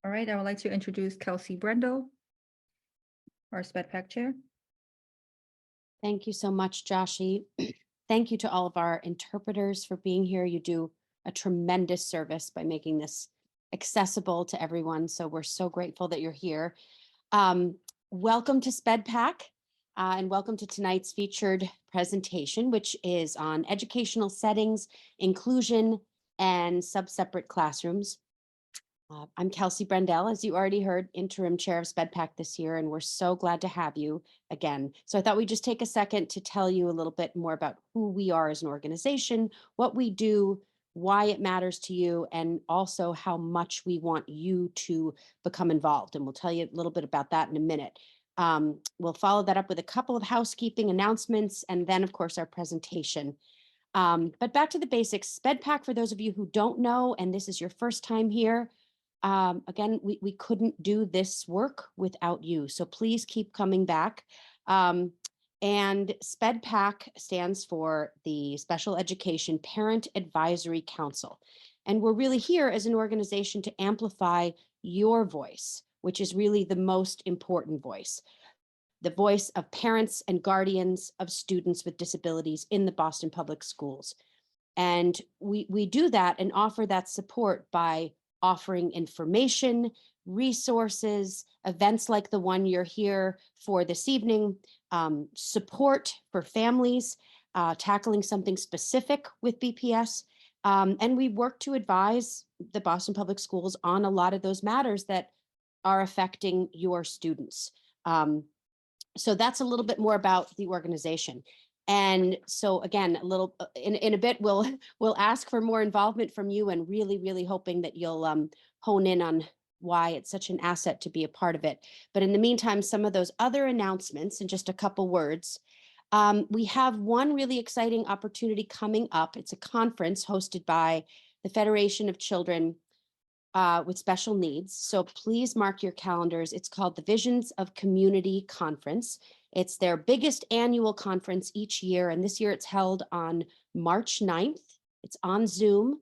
All right, I would like to introduce Kelsey Brendel, our SpEdPAC chair. Thank you so much, Joshi. Thank you to all of our interpreters for being here. You do a tremendous service by making this accessible to everyone. So we're so grateful that you're here. Welcome to SpEdPAC and welcome to tonight's featured presentation, which is on educational settings, inclusion, and sub-separate classrooms. I'm Kelsey Brendel, as you already heard, interim chair of SpEdPAC this year, and we're so glad to have you again. So I thought we'd just take a second to tell you a little bit more about who we are as an organization, what we do, why it matters to you, and also how much we want you to become involved. And we'll tell you a little bit about that in a minute. We'll follow that up with a couple of housekeeping announcements, and then, of course, our presentation. But back to the basics. SpEdPAC, for those of you who don't know, and this is your first time here, again, we couldn't do this work without you. So please keep coming back. And SpEdPAC stands for the Special Education Parent Advisory Council. And we're really here as an organization to amplify your voice, which is really the most important voice. The voice of parents and guardians of students with disabilities in the Boston Public Schools. And we do that and offer that support by offering information, resources, events like the one you're here for this evening, support for families, tackling something specific with BPS. And we work to advise the Boston Public Schools on a lot of those matters that are affecting your students. So that's a little bit more about the organization. And so again, a little in a bit, we'll ask for more involvement from you, and really hoping that you'll hone in on why it's such an asset to be a part of it. But in the meantime, some of those other announcements in just a couple words. We have one really exciting opportunity coming up. It's a conference hosted by the Federation of Children with Special Needs. So please mark your calendars. It's called the Visions of Community Conference. It's their biggest annual conference each year. And this year it's held on March 9th. It's on Zoom.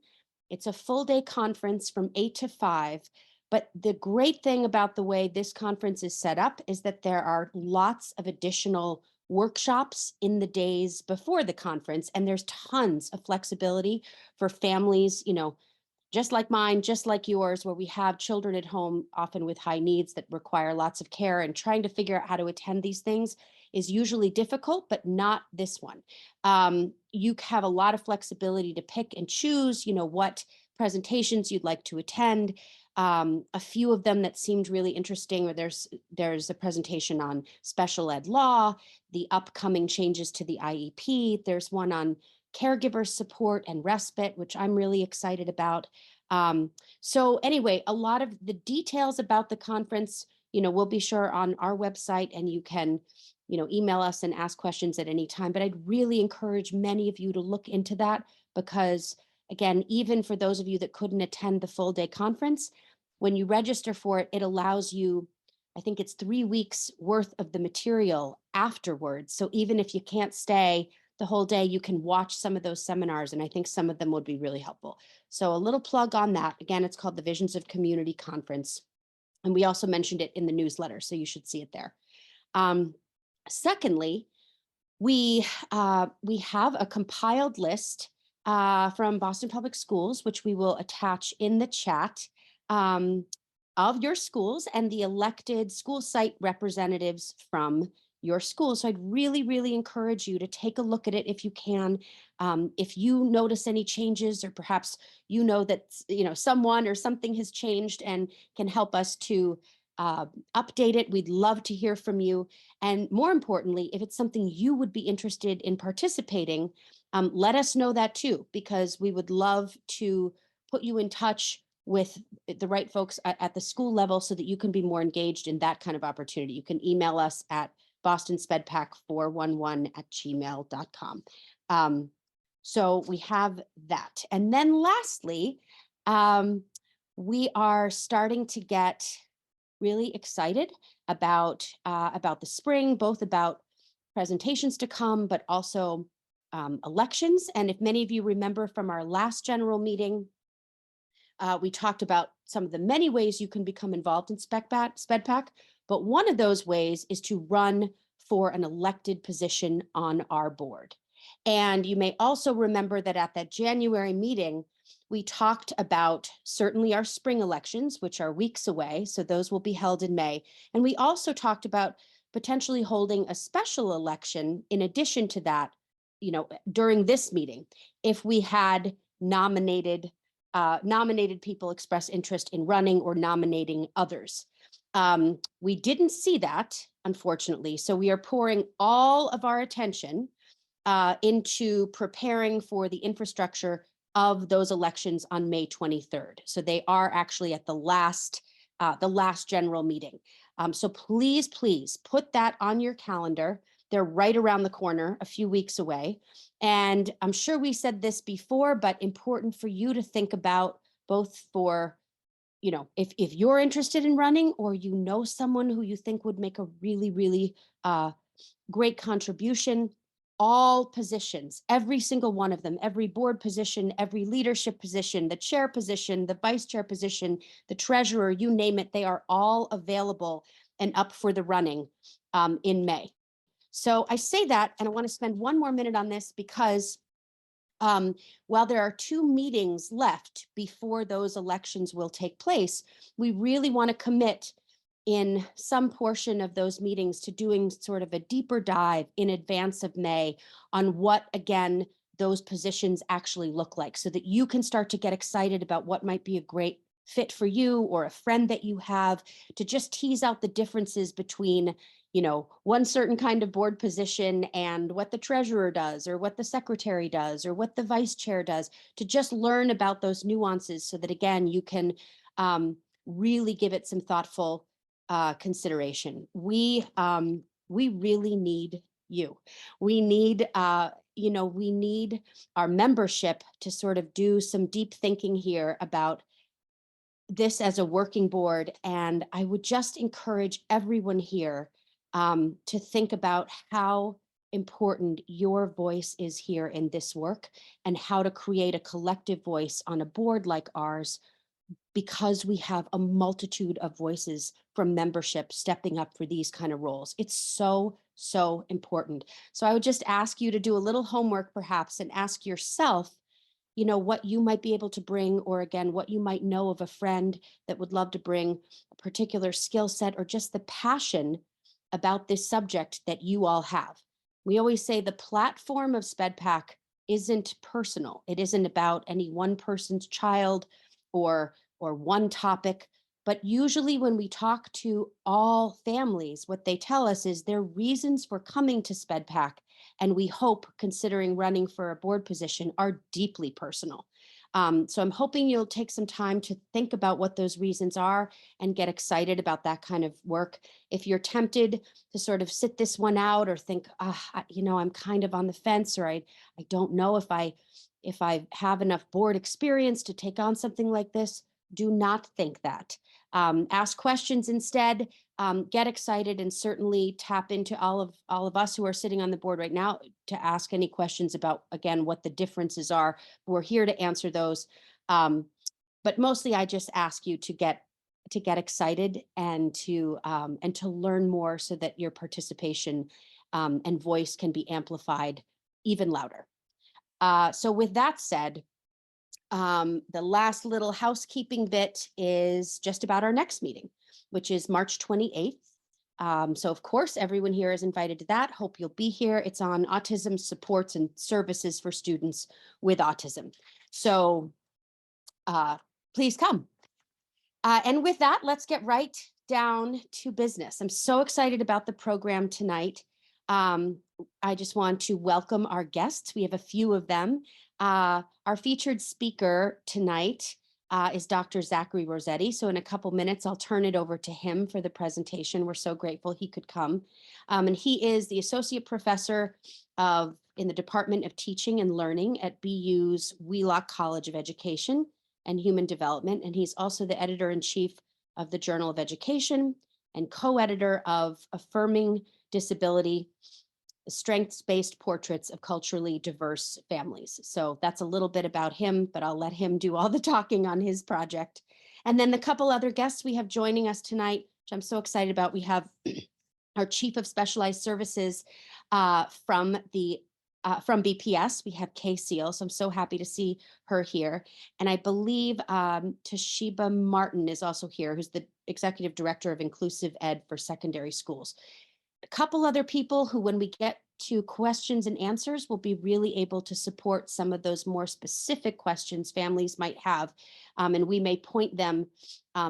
It's a full day conference from 8 to 5. But the great thing about the way this conference is set up is that there are lots of additional workshops in the days before the conference. And there's tons of flexibility for families, just like mine, just like yours, where we have children at home, often with high needs that require lots of care, and trying to figure out how to attend these things is usually difficult, but not this one. You have a lot of flexibility to pick and choose, what presentations you'd like to attend. A few of them that seemed really interesting, or there's a presentation on special ed law, the upcoming changes to the IEP. There's one on caregiver support and respite, which I'm really excited about. So anyway, a lot of the details about the conference, we'll be sure on our website, and you can, email us and ask questions at any time. But I'd really encourage many of you to look into that, because again, even for those of you that couldn't attend the full day conference, when you register for it, it allows you, I think it's 3 weeks worth of the material afterwards. So even if you can't stay the whole day, you can watch some of those seminars, and I think some of them would be really helpful. So a little plug on that. Again, it's called the Visions of Community Conference, and we also mentioned it in the newsletter, so you should see it there. Secondly, we have a compiled list from Boston Public Schools, which we will attach in the chat, of your schools and the elected school site representatives from your school. So I'd really encourage you to take a look at it if you can. If you notice any changes, or perhaps that someone or something has changed and can help us to update it, we'd love to hear from you. And more importantly, if it's something you would be interested in participating, let us know that too, because we would love to put you in touch with the right folks at the school level so that you can be more engaged in that kind of opportunity. You can email us at bostonspedpac411@gmail.com. So we have that. And then lastly, we are starting to get really excited about the spring, both about presentations to come, but also elections. And if many of you remember from our last general meeting, We talked about some of the many ways you can become involved in SpEdPAC, but one of those ways is to run for an elected position on our board. And you may also remember that at that January meeting, we talked about certainly our spring elections, which are weeks away, so those will be held in May. And we also talked about potentially holding a special election in addition to that, during this meeting, if we had nominated people express interest in running or nominating others. We didn't see that, unfortunately, so we are pouring all of our attention into preparing for the infrastructure of those elections on May 23rd. So they are actually at the last general meeting. So please put that on your calendar. They're right around the corner, a few weeks away. And I'm sure we said this before, but important for you to think about, both for, if you're interested in running, or someone who you think would make a really, really great contribution. All positions, every single one of them, every board position, every leadership position, the chair position, the vice chair position, the treasurer, you name it, they are all available and up for the running in May. So I say that, and I want to spend one more minute on this because while there are 2 meetings left before those elections will take place, we really want to commit in some portion of those meetings to doing sort of a deeper dive in advance of May on what, again, those positions actually look like, so that you can start to get excited about what might be a great fit for you or a friend that you have, to just tease out the differences between, one certain kind of board position and what the treasurer does, or what the secretary does, or what the vice chair does, to just learn about those nuances, so that, again, you can really give it some thoughtful consideration. We really need you. We need, we need our membership to sort of do some deep thinking here about this as a working board. And I would just encourage everyone here to think about how important your voice is here in this work, and how to create a collective voice on a board like ours, because we have a multitude of voices from membership stepping up for these kind of roles. It's so, so important. So I would just ask you to do a little homework perhaps, and ask yourself, what you might be able to bring, or again, what you might know of a friend that would love to bring a particular skill set, or just the passion about this subject that you all have. We always say the platform of SpEdPAC isn't personal. It isn't about any one person's child or one topic, but usually when we talk to all families, what they tell us is their reasons for coming to SpEdPAC, and we hope considering running for a board position, are deeply personal. So I'm hoping you'll take some time to think about what those reasons are and get excited about that kind of work. If you're tempted to sort of sit this one out, or think, I'm kind of on the fence, or I don't know if I have enough board experience to take on something like this, do not think that. Ask questions instead, get excited, and certainly tap into all of us who are sitting on the board right now to ask any questions about, again, what the differences are. We're here to answer those. But mostly I just ask you to get excited and to learn more, so that your participation and voice can be amplified even louder. So with that said, the last little housekeeping bit is just about our next meeting, which is March 28th. So of course, everyone here is invited to that. Hope you'll be here. It's on autism supports and services for students with autism. So please come. And with that, let's get right down to business. I'm so excited about the program tonight. I just want to welcome our guests. We have a few of them. Our featured speaker tonight is Dr. Zachary Rossetti. So in a couple minutes, I'll turn it over to him for the presentation. We're so grateful he could come. And he is the Associate Professor in the Department of Teaching and Learning at BU's Wheelock College of Education and Human Development. And he's also the Editor-in-Chief of the Journal of Education and co-editor of Affirming Disability strengths-based portraits of culturally diverse families. So that's a little bit about him, but I'll let him do all the talking on his project. And then the couple other guests we have joining us tonight, which I'm so excited about. We have our Chief of Specialized Services from BPS. We have Kay Seal, so I'm so happy to see her here. And I believe Toshiba Martin is also here, who's the Executive Director of Inclusive Ed for Secondary Schools. A couple other people who, when we get to questions and answers, will be really able to support some of those more specific questions families might have. And we may point them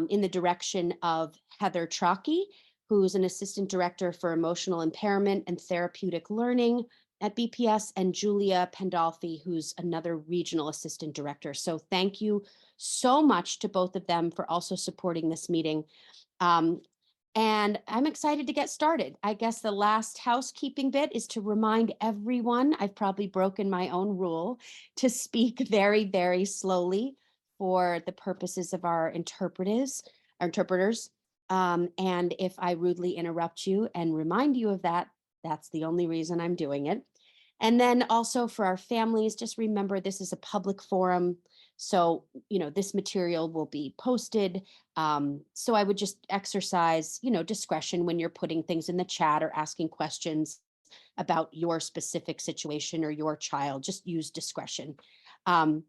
in the direction of Heather Trocki, who's an Assistant Director for Emotional Impairment and Therapeutic Learning at BPS, and Julia Pandolfi, who's another Regional Assistant Director. So thank you so much to both of them for also supporting this meeting. And I'm excited to get started. I guess the last housekeeping bit is to remind everyone, I've probably broken my own rule, to speak very, very slowly for the purposes of our interpreters. And if I rudely interrupt you and remind you of that, that's the only reason I'm doing it. And then also for our families, just remember this is a public forum. So, this material will be posted. So I would just exercise, discretion when you're putting things in the chat or asking questions about your specific situation or your child. Just use discretion. And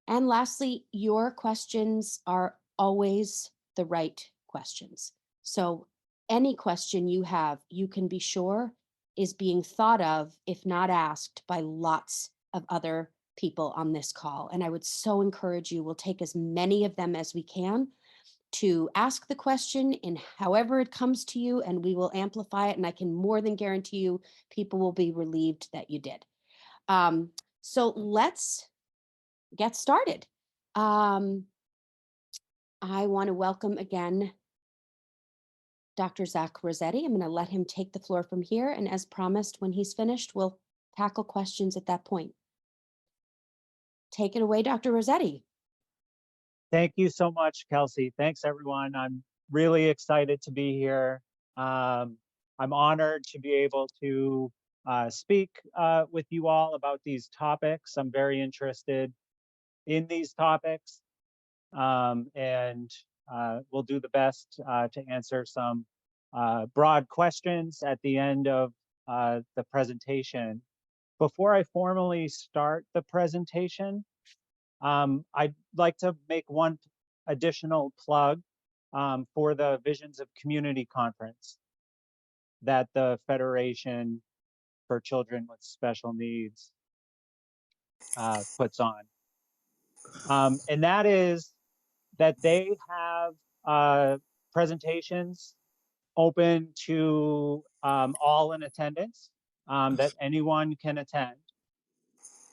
lastly, your questions are always the right questions. So any question you have, you can be sure is being thought of, if not asked, by lots of other people on this call. And I would so encourage you, we'll take as many of them as we can to ask the question in however it comes to you, and we will amplify it. And I can more than guarantee you, people will be relieved that you did. So let's get started. I want to welcome again Dr. Zach Rossetti. I'm going to let him take the floor from here. And as promised, when he's finished, we'll tackle questions at that point. Take it away, Dr. Rossetti. Thank you so much, Kelsey. Thanks, everyone. I'm really excited to be here. I'm honored to be able to speak with you all about these topics. I'm very interested in these topics, and we'll do the best to answer some broad questions at the end of the presentation. Before I formally start the presentation, I'd like to make one additional plug for the Visions of Community Conference that the Federation for Children with Special Needs puts on. And that is that they have presentations open to all in attendance, that anyone can attend.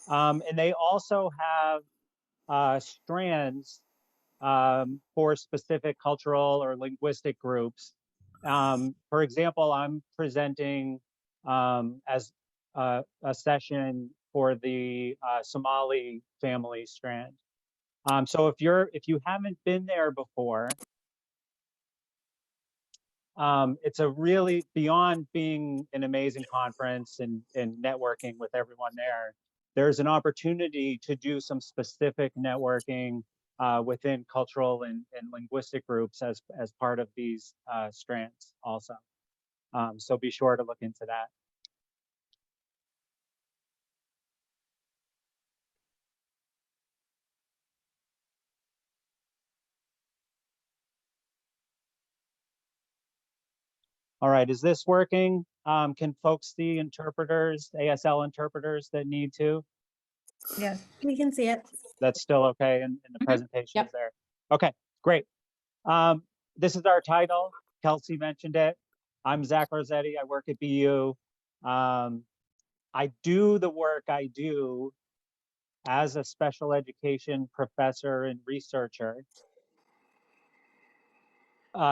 And they also have strands for specific cultural or linguistic groups. For example, I'm presenting as a session for the Somali family strand. So if you haven't been there before, it's a really, beyond being an amazing conference and networking with everyone there, there's an opportunity to do some specific networking within cultural and linguistic groups as part of these strands also. So be sure to look into that. All right, is this working? Can folks see interpreters, ASL interpreters that need to? Yes, we can see it. That's still okay in the presentation Yep. there. Okay, great. This is our title. Kelsey mentioned it. I'm Zach Rossetti. I work at BU. I do the work I do as a special education professor and researcher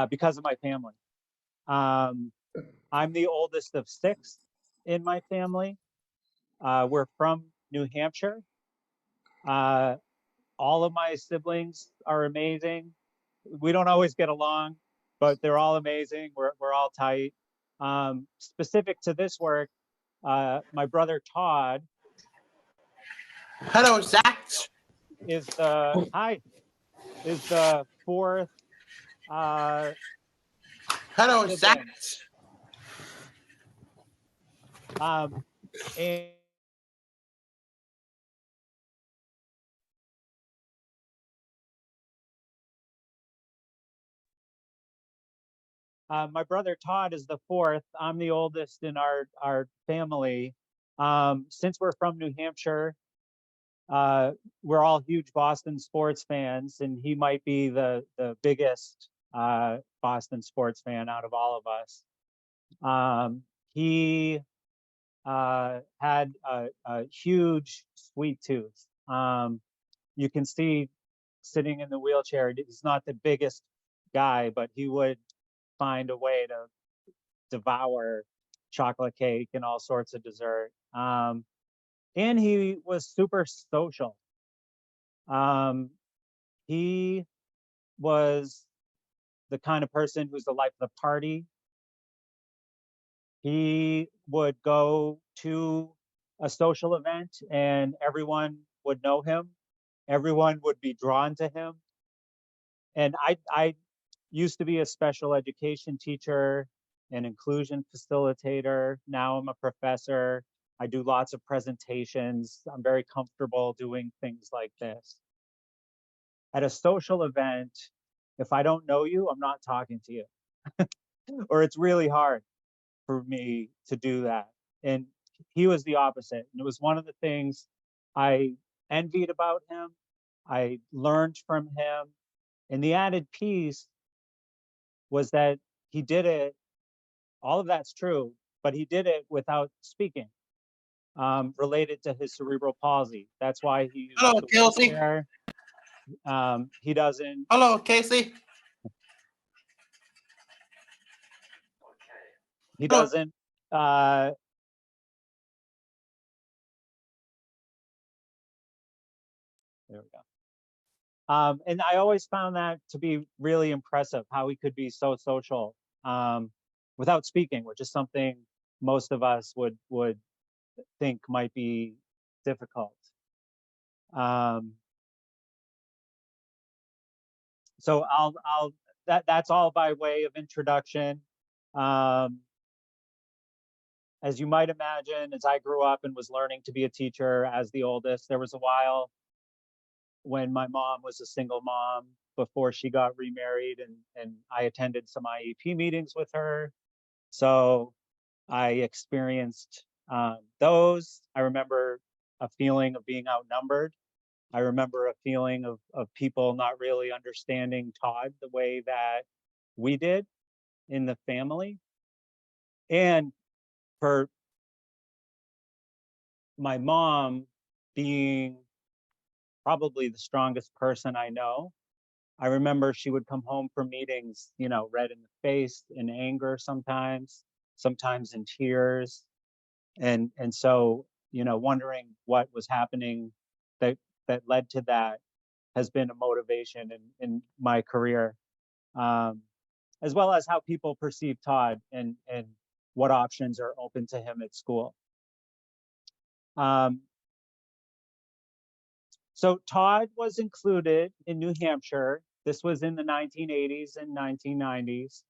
because of my family. I'm the oldest of 6 in my family. We're from New Hampshire. All of my siblings are amazing. We don't always get along, but they're all amazing. We're all tight. Specific to this work, My brother Todd Hello, Zach. is the fourth Hello, Zach. sibling. And my brother Todd is the fourth. I'm the oldest in our family. Since we're from New Hampshire, we're all huge Boston sports fans, and he might be the biggest Boston sports fan out of all of us. He had a huge sweet tooth. You can see sitting in the wheelchair, he's not the biggest guy, but he would find a way to devour chocolate cake and all sorts of dessert. And he was super social. He was the kind of person who's the life of the party. He would go to a social event and everyone would know him. Everyone would be drawn to him. And I used to be a special education teacher, an inclusion facilitator. Now I'm a professor. I do lots of presentations. I'm very comfortable doing things like this. At a social event, if I don't know you, I'm not talking to you. Or it's really hard for me to do that. And he was the opposite. And it was one of the things I envied about him. I learned from him. And the added piece was that he did it, all of that's true, but he did it without speaking, related to his cerebral palsy. That's why he used Hello, the Kelsey. wheelchair. He doesn't. Hello, Casey. He doesn't. There we go. And I always found that to be really impressive, how he could be so social without speaking, which is something most of us would think might be difficult. So that's all by way of introduction. As you might imagine, as I grew up and was learning to be a teacher as the oldest, there was a while when my mom was a single mom before she got remarried, and I attended some IEP meetings with her. So I experienced those. I remember a feeling of being outnumbered. I remember a feeling of people not really understanding Todd the way that we did in the family. And for my mom being probably the strongest person I know, I remember she would come home from meetings, you know, red in the face, in anger sometimes in tears. And so, you know, wondering what was happening that led to that has been a motivation in my career, as well as how people perceive Todd and what options are open to him at school. So Todd was included in New Hampshire. This was in the 1980s and 1990s.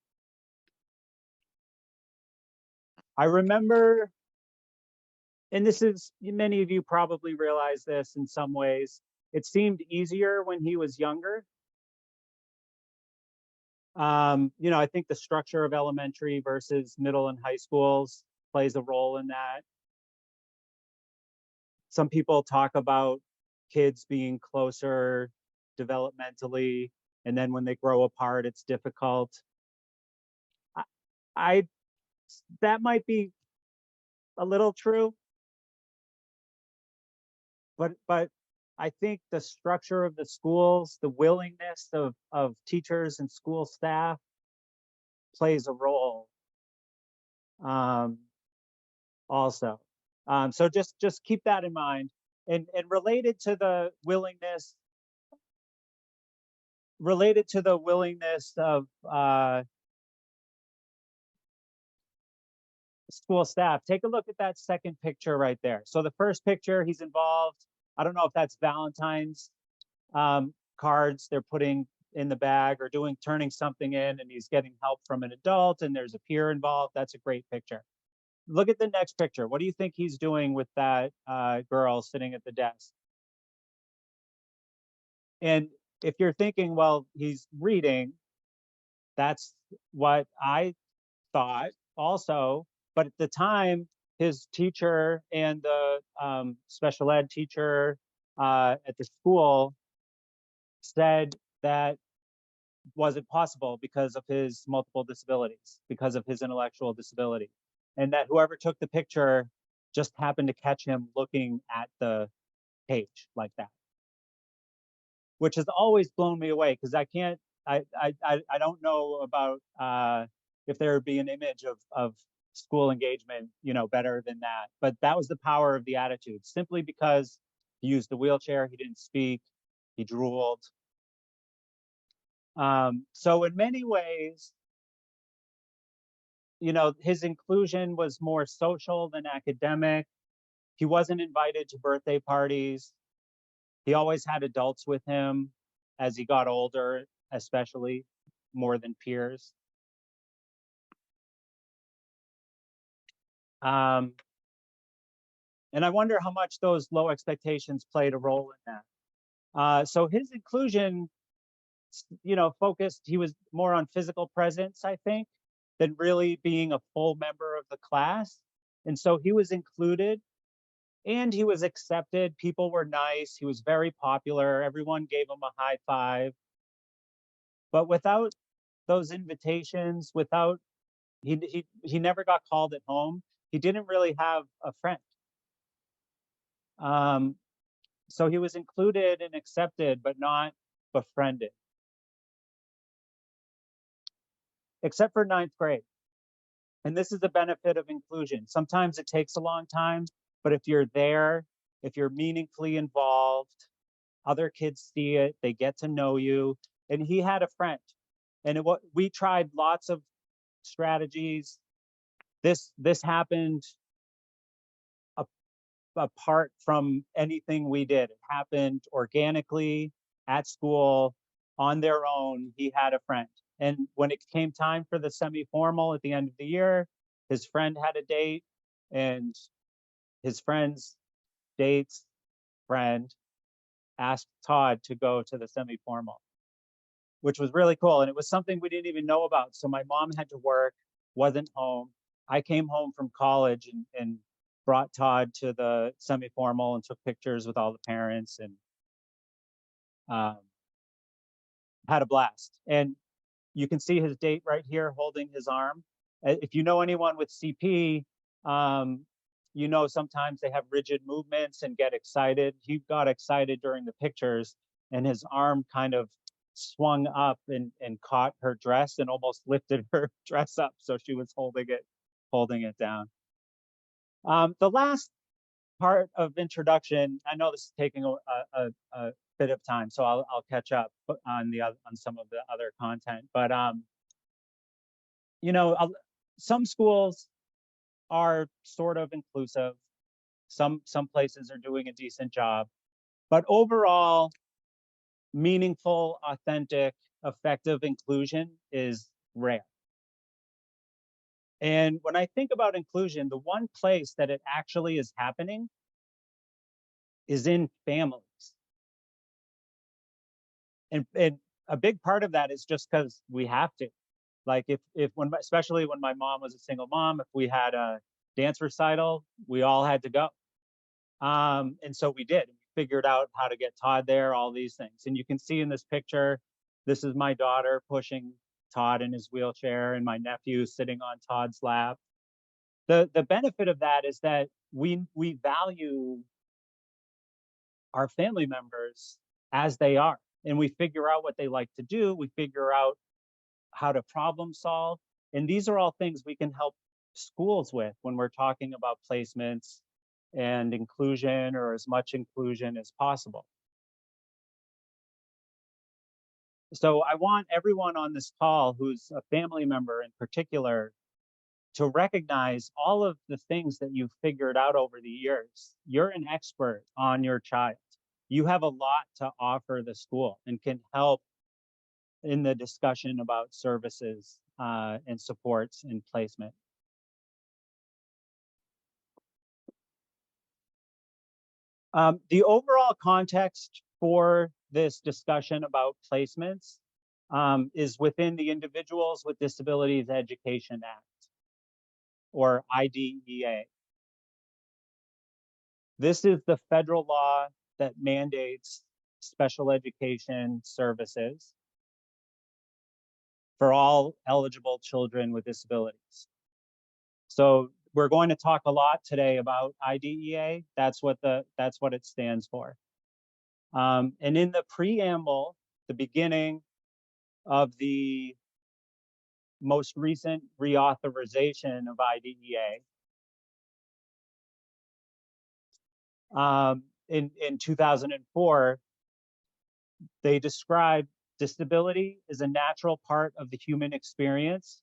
I remember, and this is, many of you probably realize this in some ways, it seemed easier when he was younger. You know, I think the structure of elementary versus middle and high schools plays a role in that. Some people talk about kids being closer developmentally, and then when they grow apart, it's difficult. I that might be a little true, but I think the structure of the schools, the willingness of teachers and school staff plays a role also. So just keep that in mind. And related to the willingness of school staff, take a look at that second picture right there. So the first picture, he's involved. I don't know if that's Valentine's cards they're putting in the bag or turning something in, and he's getting help from an adult and there's a peer involved. That's a great picture. Look at the next picture. What do you think he's doing with that girl sitting at the desk? And if you're thinking, well, he's reading, that's what I thought also. But at the time, his teacher and the special ed teacher at the school said that wasn't possible because of his multiple disabilities, because of his intellectual disability. And that whoever took the picture just happened to catch him looking at the page like that, which has always blown me away because I don't know about if there would be an image of school engagement, better than that. But that was the power of the attitude, simply because he used the wheelchair, he didn't speak, he drooled. So in many ways, his inclusion was more social than academic. He wasn't invited to birthday parties. He always had adults with him as he got older, especially more than peers. And I wonder how much those low expectations played a role in that. So his inclusion, focused, he was more on physical presence, I think, than really being a full member of the class. And so he was included and he was accepted. People were nice. He was very popular. Everyone gave him a high five. But without those invitations, he never got called at home. He didn't really have a friend. So he was included and accepted, but not befriended. Except for 9th grade. And this is the benefit of inclusion. Sometimes it takes a long time, but if you're there, if you're meaningfully involved, other kids see it, they get to know you. And he had a friend. And we tried lots of strategies. This happened apart from anything we did. It happened organically at school on their own. He had a friend. And when it came time for the semi-formal at the end of the year, his friend had a date, and his friend's date's friend asked Todd to go to the semi-formal, which was really cool. And it was something we didn't even know about. So my mom had to work, wasn't home. I came home from college and brought Todd to the semi-formal and took pictures with all the parents and had a blast. And you can see his date right here holding his arm. If you know anyone with CP, sometimes they have rigid movements and get excited. He got excited during the pictures, and his arm kind of swung up and caught her dress and almost lifted her dress up. So she was holding it down. The last part of introduction, I know this is taking a bit of time, so I'll catch up on some of the other content. But some schools are sort of inclusive. Some places are doing a decent job, but overall, meaningful, authentic, effective inclusion is rare. And when I think about inclusion, the one place that it actually is happening is in families. And a big part of that is just because we have to. Like especially when my mom was a single mom, if we had a dance recital, we all had to go. And so we did. We figured out how to get Todd there, all these things. And you can see in this picture, this is my daughter pushing Todd in his wheelchair and my nephew sitting on Todd's lap. The benefit of that is that we value our family members as they are, and we figure out what they like to do. We figure out how to problem solve. And these are all things we can help schools with when we're talking about placements and inclusion, or as much inclusion as possible. So I want everyone on this call who's a family member in particular to recognize all of the things that you've figured out over the years. You're an expert on your child. You have a lot to offer the school and can help in the discussion about services and supports and placement. The overall context for this discussion about placements is within the Individuals with Disabilities Education Act, or IDEA. This is the federal law that mandates special education services for all eligible children with disabilities. So we're going to talk a lot today about IDEA. That's what it stands for. And in the preamble, the beginning of the most recent reauthorization of IDEA, in 2004, they described disability as a natural part of the human experience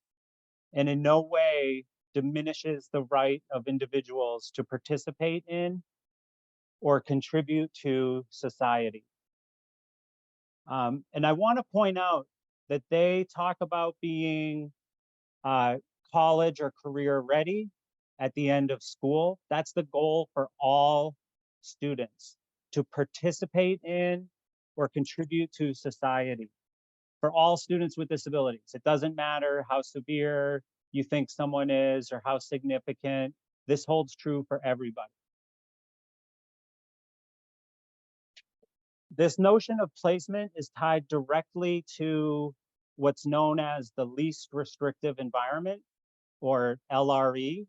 and in no way diminishes the right of individuals to participate in or contribute to society. And I want to point out that they talk about being college or career ready at the end of school. That's the goal for all students, to participate in or contribute to society. For all students with disabilities, it doesn't matter how severe you think someone is or how significant. This holds true for everybody. This notion of placement is tied directly to what's known as the least restrictive environment, or LRE.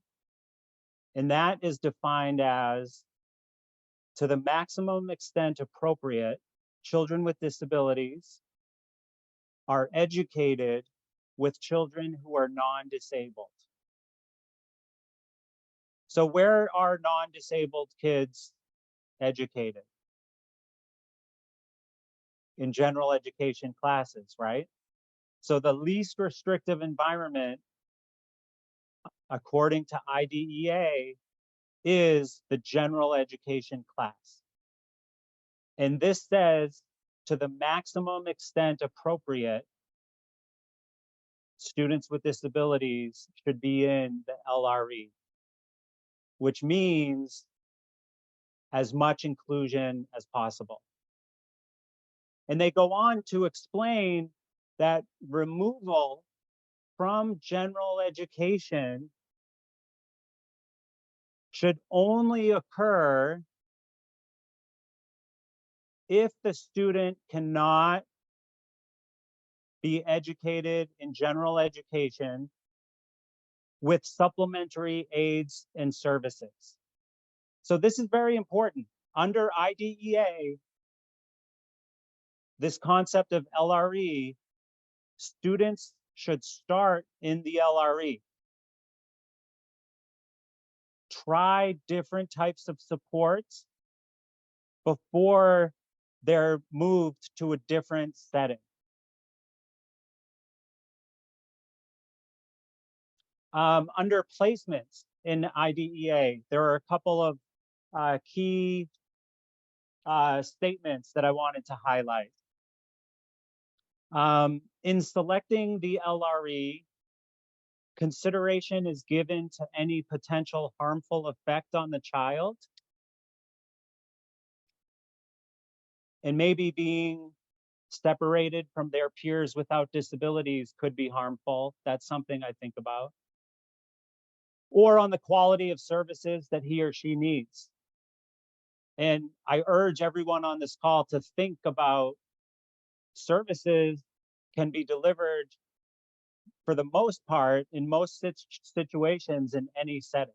And that is defined as, to the maximum extent appropriate, children with disabilities are educated with children who are non-disabled. So where are non-disabled kids educated? In general education classes, right? So the least restrictive environment, according to IDEA, is the general education class. And this says, to the maximum extent appropriate, students with disabilities should be in the LRE, which means as much inclusion as possible. And they go on to explain that removal from general education should only occur if the student cannot be educated in general education with supplementary aids and services. So this is very important. Under IDEA, this concept of LRE, students should start in the LRE. Try different types of supports before they're moved to a different setting. Under placements in IDEA, there are a couple of key statements that I wanted to highlight. In selecting the LRE, consideration is given to any potential harmful effect on the child, and maybe being separated from their peers without disabilities could be harmful. That's something I think about. Or on the quality of services that he or she needs. And I urge everyone on this call to think about services can be delivered, for the most part, in most situations, in any setting.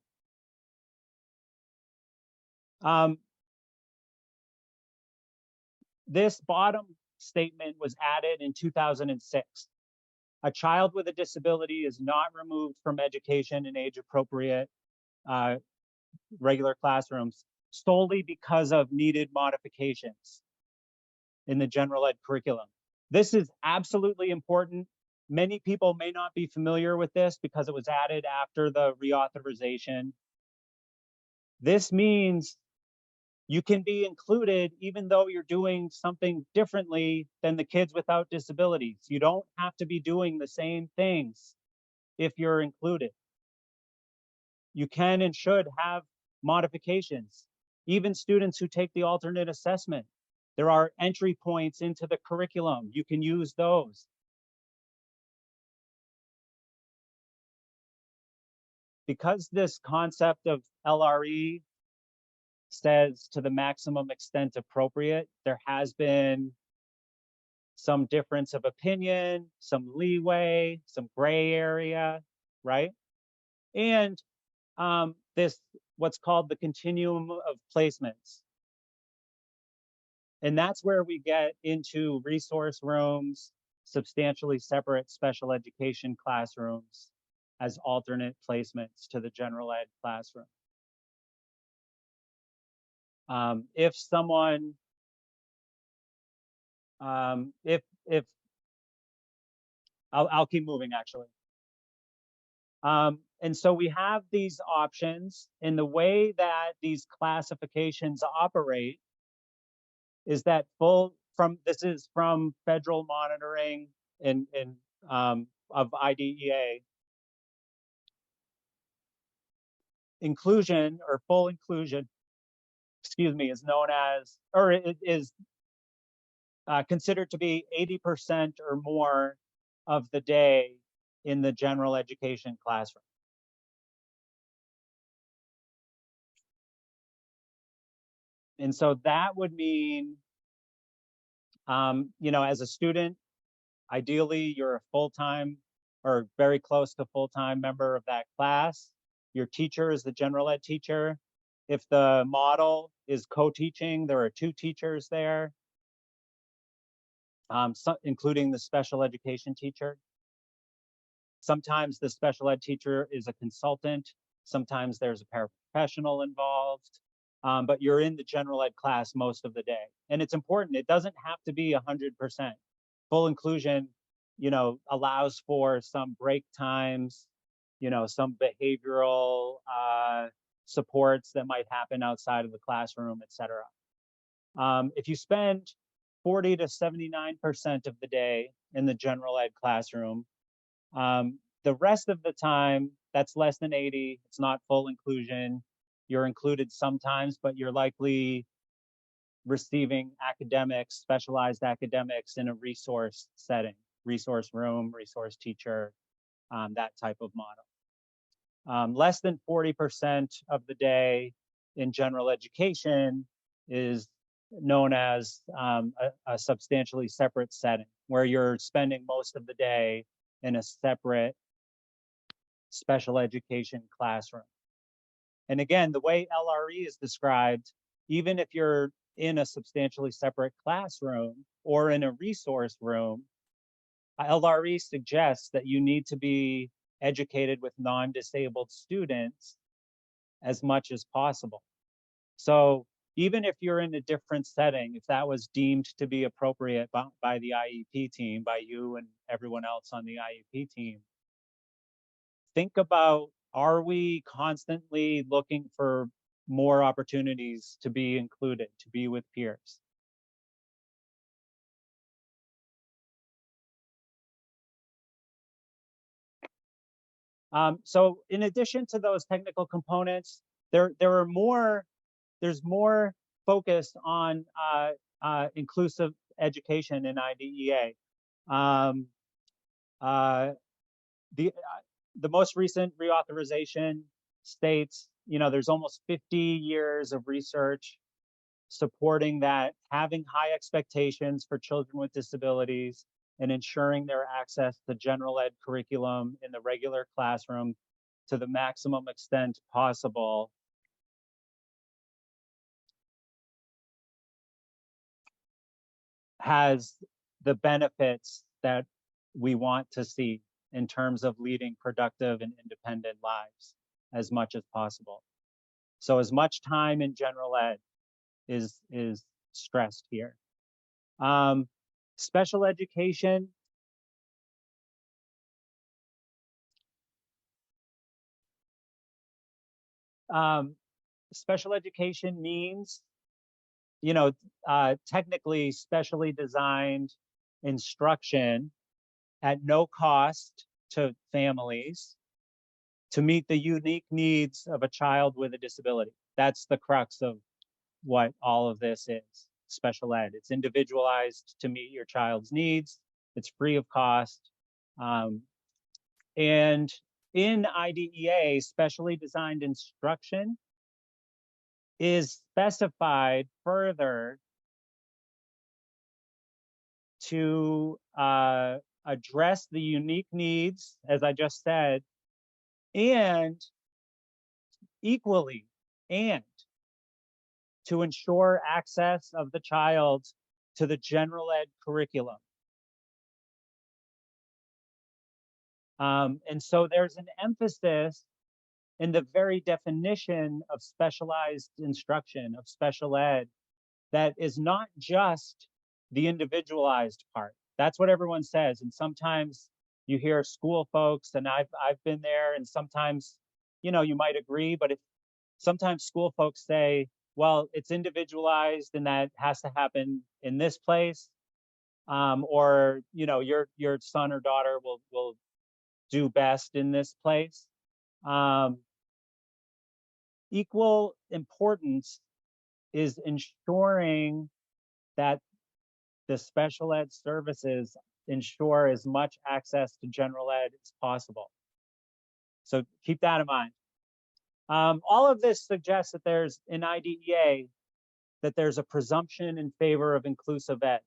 This bottom statement was added in 2006. A child with a disability is not removed from education in age-appropriate regular classrooms solely because of needed modifications in the general ed curriculum. This is absolutely important. Many people may not be familiar with this because it was added after the reauthorization. This means you can be included even though you're doing something differently than the kids without disabilities. You don't have to be doing the same things if you're included. You can and should have modifications. Even students who take the alternate assessment, there are entry points into the curriculum. You can use those. Because this concept of LRE says to the maximum extent appropriate, there has been some difference of opinion, some leeway, some gray area, right? And this, what's called the continuum of placements. And that's where we get into resource rooms, substantially separate special education classrooms as alternate placements to the general ed classroom. If someone, if I'll keep moving actually. And so we have these options, and the way that these classifications operate is that this is from federal monitoring of IDEA. Inclusion or full inclusion, excuse me, is known as, or it is considered to be 80% or more of the day in the general education classroom. And so that would mean, you know, as a student, ideally you're a full-time or very close to full-time member of that class. Your teacher is the general ed teacher. If the model is co-teaching, there are 2 teachers there, including the special education teacher. Sometimes the special ed teacher is a consultant. Sometimes there's a paraprofessional involved, but you're in the general ed class most of the day. And it's important, it doesn't have to be 100%. Full inclusion, you know, allows for some break times, you know, some behavioral supports that might happen outside of the classroom, et cetera. If you spend 40 to 79% of the day in the general ed classroom, the rest of the time, that's less than 80, it's not full inclusion. You're included sometimes, but you're likely receiving academics, specialized academics in a resource setting, resource room, resource teacher, that type of model. Less than 40% of the day in general education is known as a substantially separate setting, where you're spending most of the day in a separate special education classroom. And again, the way LRE is described, even if you're in a substantially separate classroom or in a resource room, LRE suggests that you need to be educated with non-disabled students as much as possible. So even if you're in a different setting, if that was deemed to be appropriate by the IEP team, by you and everyone else on the IEP team, think about, are we constantly looking for more opportunities to be included, to be with peers? So in addition to those technical components, there's more focus on inclusive education in IDEA. The most recent reauthorization states, you know, there's almost 50 years of research supporting that having high expectations for children with disabilities and ensuring their access to general ed curriculum in the regular classroom to the maximum extent possible has the benefits that we want to see in terms of leading productive and independent lives as much as possible. So as much time in general ed is stressed here. Special education, special education means, technically specially designed instruction at no cost to families to meet the unique needs of a child with a disability. That's the crux of what all of this is, special ed. It's individualized to meet your child's needs. It's free of cost. And in IDEA, specially designed instruction is specified further to address the unique needs, as I just said, and equally, and to ensure access of the child to the general ed curriculum. And so there's an emphasis in the very definition of specialized instruction, of special ed, that is not just the individualized part. That's what everyone says. And sometimes you hear school folks, and I've been there, and sometimes, you might agree, but if sometimes school folks say, well, it's individualized and that has to happen in this place, or your son or daughter will do best in this place. Equal importance is ensuring that the special ed services ensure as much access to general ed as possible. So keep that in mind. All of this suggests that there's in IDEA that there's a presumption in favor of inclusive ed.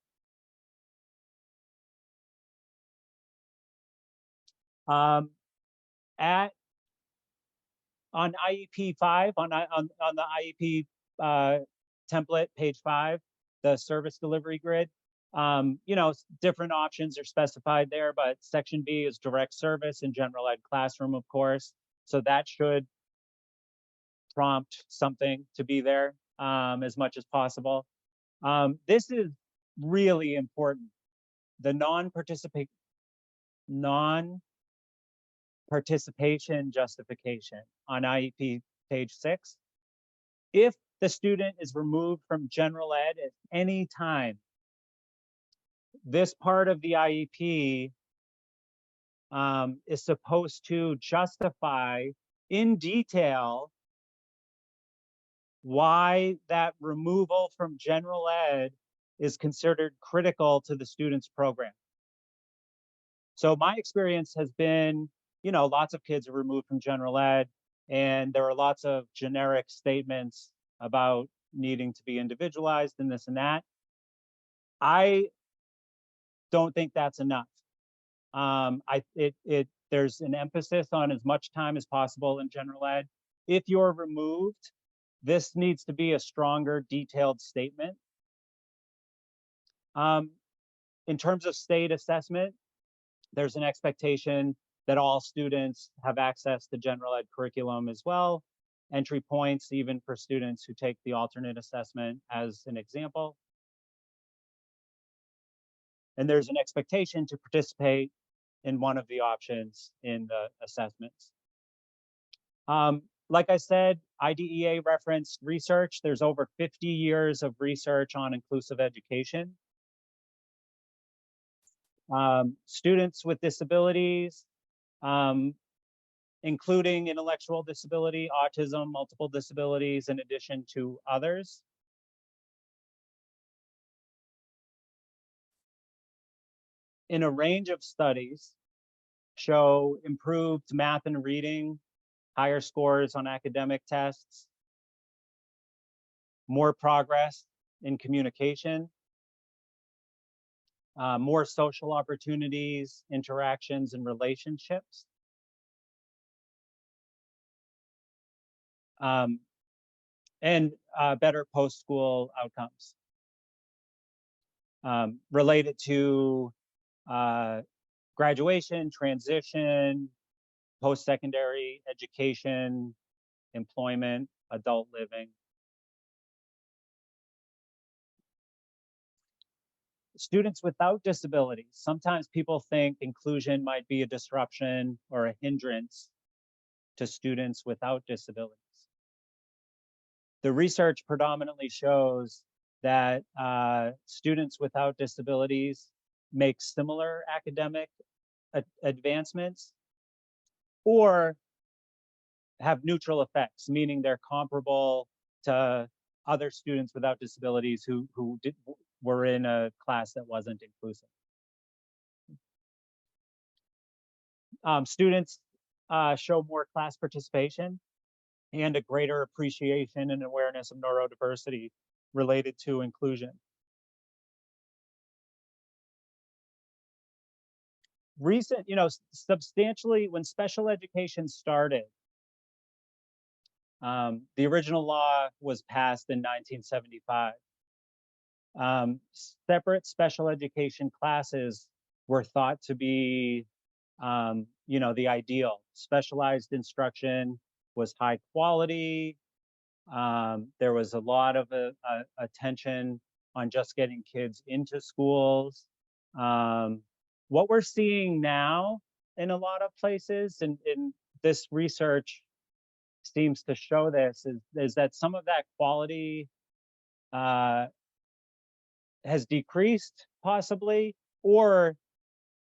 On IEP 5, on the IEP template, page 5, the service delivery grid, different options are specified there, but section B is direct service in general ed classroom, of course. So that should prompt something to be there as much as possible. This is really important. The non-participation justification on IEP page 6. If the student is removed from general ed at any time, this part of the IEP is supposed to justify in detail why that removal from general ed is considered critical to the student's program. So my experience has been, lots of kids are removed from general ed, and there are lots of generic statements about needing to be individualized and this and that. I don't think that's enough. There's an emphasis on as much time as possible in general ed. If you're removed, this needs to be a stronger, detailed statement. In terms of state assessment, there's an expectation that all students have access to general ed curriculum as well. Entry points, even for students who take the alternate assessment as an example. And there's an expectation to participate in one of the options in the assessments. Like I said, IDEA referenced research. There's over 50 years of research on inclusive education. Students with disabilities, including intellectual disability, autism, multiple disabilities, in addition to others. In a range of studies, show improved math and reading, higher scores on academic tests, more progress in communication, more social opportunities, interactions, and relationships. And better post-school outcomes related to graduation, transition, post-secondary education, employment, adult living. Students without disabilities. Sometimes people think inclusion might be a disruption or a hindrance to students without disabilities. the research predominantly shows that students without disabilities make similar academic advancements or have neutral effects, meaning they're comparable to other students without disabilities who were in a class that wasn't inclusive. Students show more class participation and a greater appreciation and awareness of neurodiversity related to inclusion. Substantially, when special education started, the original law was passed in 1975. Separate special education classes were thought to be, the ideal. Specialized instruction was high quality. There was a lot of attention on just getting kids into schools. What we're seeing now in a lot of places, and this research seems to show this, is that some of that quality has decreased possibly, or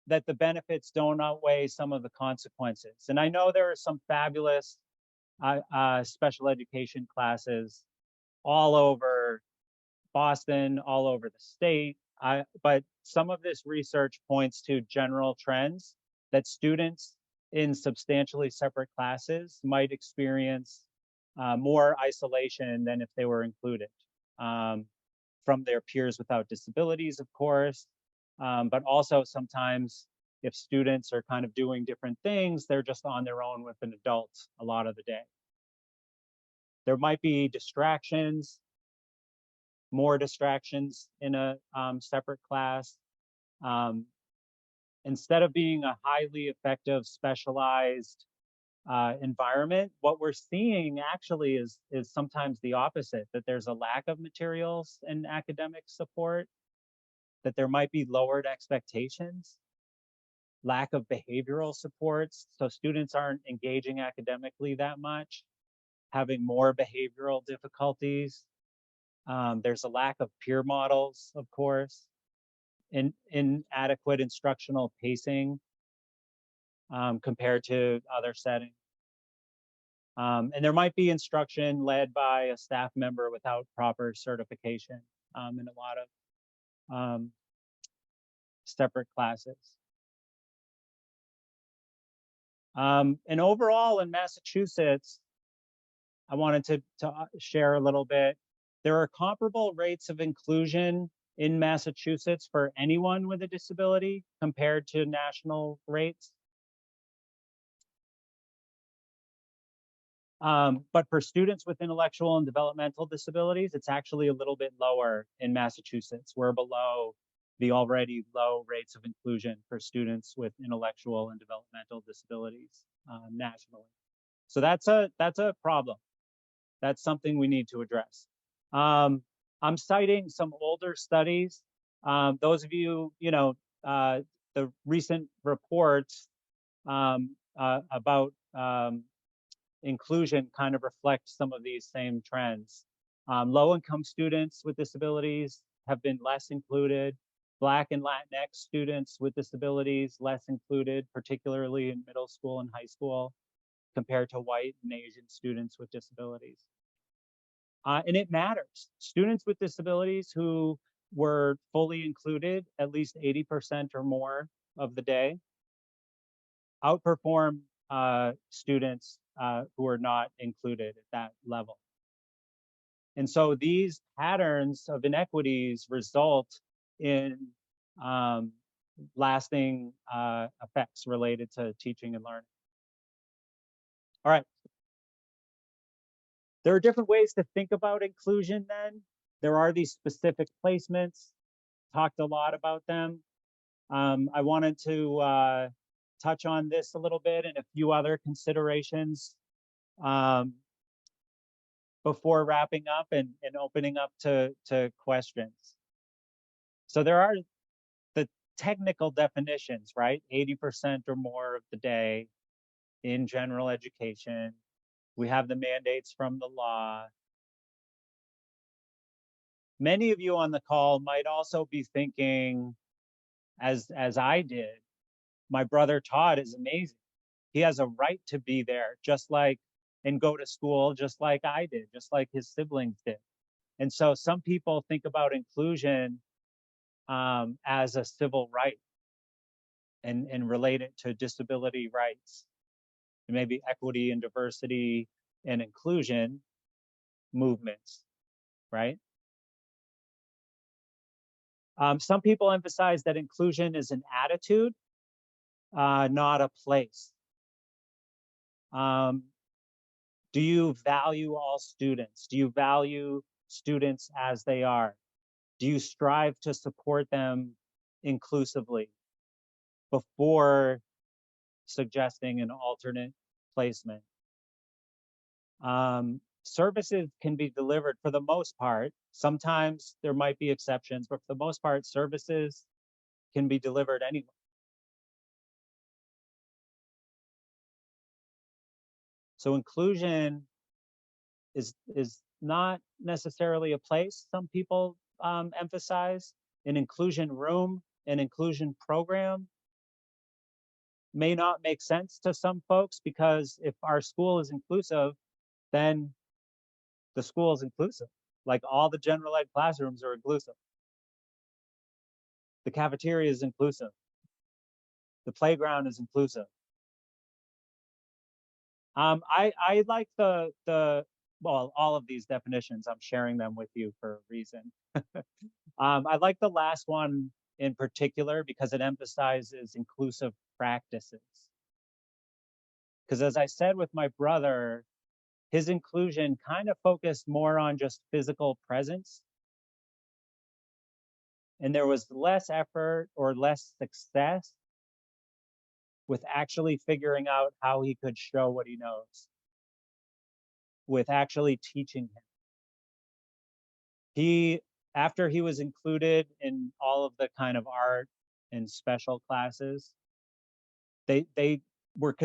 that the benefits don't outweigh some of the consequences. And I know there are some fabulous special education classes all over Boston, all over the state. But some of this research points to general trends that students in substantially separate classes might experience more isolation than if they were included from their peers without disabilities, of course, but also sometimes if students are kind of doing different things, they're just on their own with an adult a lot of the day. There might be distractions, more distractions in a separate class. Instead of being a highly effective, specialized environment, what we're seeing actually is sometimes the opposite, that there's a lack of materials and academic support, that there might be lowered expectations, lack of behavioral supports, so students aren't engaging academically that much, having more behavioral difficulties. There's a lack of peer models, of course, inadequate instructional pacing compared to other settings. And there might be instruction led by a staff member without proper certification in a lot of separate classes. And overall in Massachusetts, I wanted to share a little bit. There are comparable rates of inclusion in Massachusetts for anyone with a disability compared to national rates. But for students with intellectual and developmental disabilities, it's actually a little bit lower in Massachusetts. We're below the already low rates of inclusion for students with intellectual and developmental disabilities nationally. So that's a problem. That's something we need to address. I'm citing some older studies. Those of you, the recent reports about inclusion kind of reflect some of these same trends. Low-income students with disabilities have been less included. Black and Latinx students with disabilities less included, particularly in middle school and high school, compared to white and Asian students with disabilities. And it matters. Students with disabilities who were fully included at least 80% or more of the day outperform students who are not included at that level. And so these patterns of inequities result in lasting effects related to teaching and learning. All right. There are different ways to think about inclusion then. There are these specific placements, talked a lot about them. I wanted to touch on this a little bit and a few other considerations before wrapping up and opening up to questions. So there are the technical definitions, right? 80% or more of the day in general education. We have the mandates from the law. Many of you on the call might also be thinking, as I did, my brother Todd is amazing. He has a right to be there, just like, and go to school, just like I did, just like his siblings did. And so some people think about inclusion as a civil right and relate it to disability rights, and maybe equity and diversity and inclusion movements, right? Some people emphasize that inclusion is an attitude, not a place. Do you value all students? Do you value students as they are? Do you strive to support them inclusively before suggesting an alternate placement? Services can be delivered for the most part. Sometimes there might be exceptions, but for the most part, services can be delivered anyway. So inclusion is not necessarily a place. Some people emphasize an inclusion room, an inclusion program may not make sense to some folks, because if our school is inclusive, then the school is inclusive. Like all the general ed classrooms are inclusive. The cafeteria is inclusive. The playground is inclusive. I like the well, all of these definitions, I'm sharing them with you for a reason. I like the last one in particular because it emphasizes inclusive practices. Because as I said with my brother, his inclusion kind of focused more on just physical presence. And there was less effort or less success with actually figuring out how he could show what he knows, with actually teaching him. After he was included in all of the kind of art and special classes, they were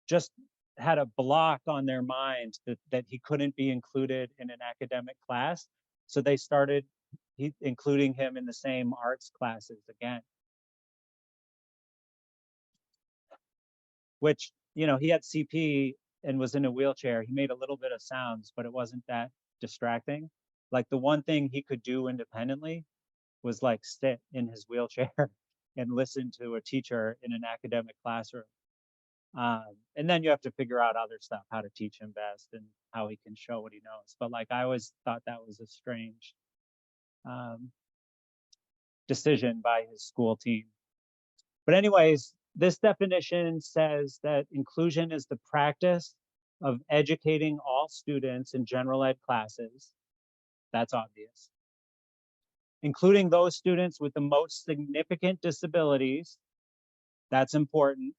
just had a block on their mind that he couldn't be included in an academic class. So they started including him in the same arts classes again. Which, you know, he had CP and was in a wheelchair. He made a little bit of sounds, but it wasn't that distracting. Like the one thing he could do independently was like sit in his wheelchair and listen to a teacher in an academic classroom. And then you have to figure out other stuff, how to teach him best and how he can show what he knows. But like, I always thought that was a strange decision by his school team. But anyways, this definition says that inclusion is the practice of educating all students in general ed classes. That's obvious. Including those students with the most significant disabilities. That's important.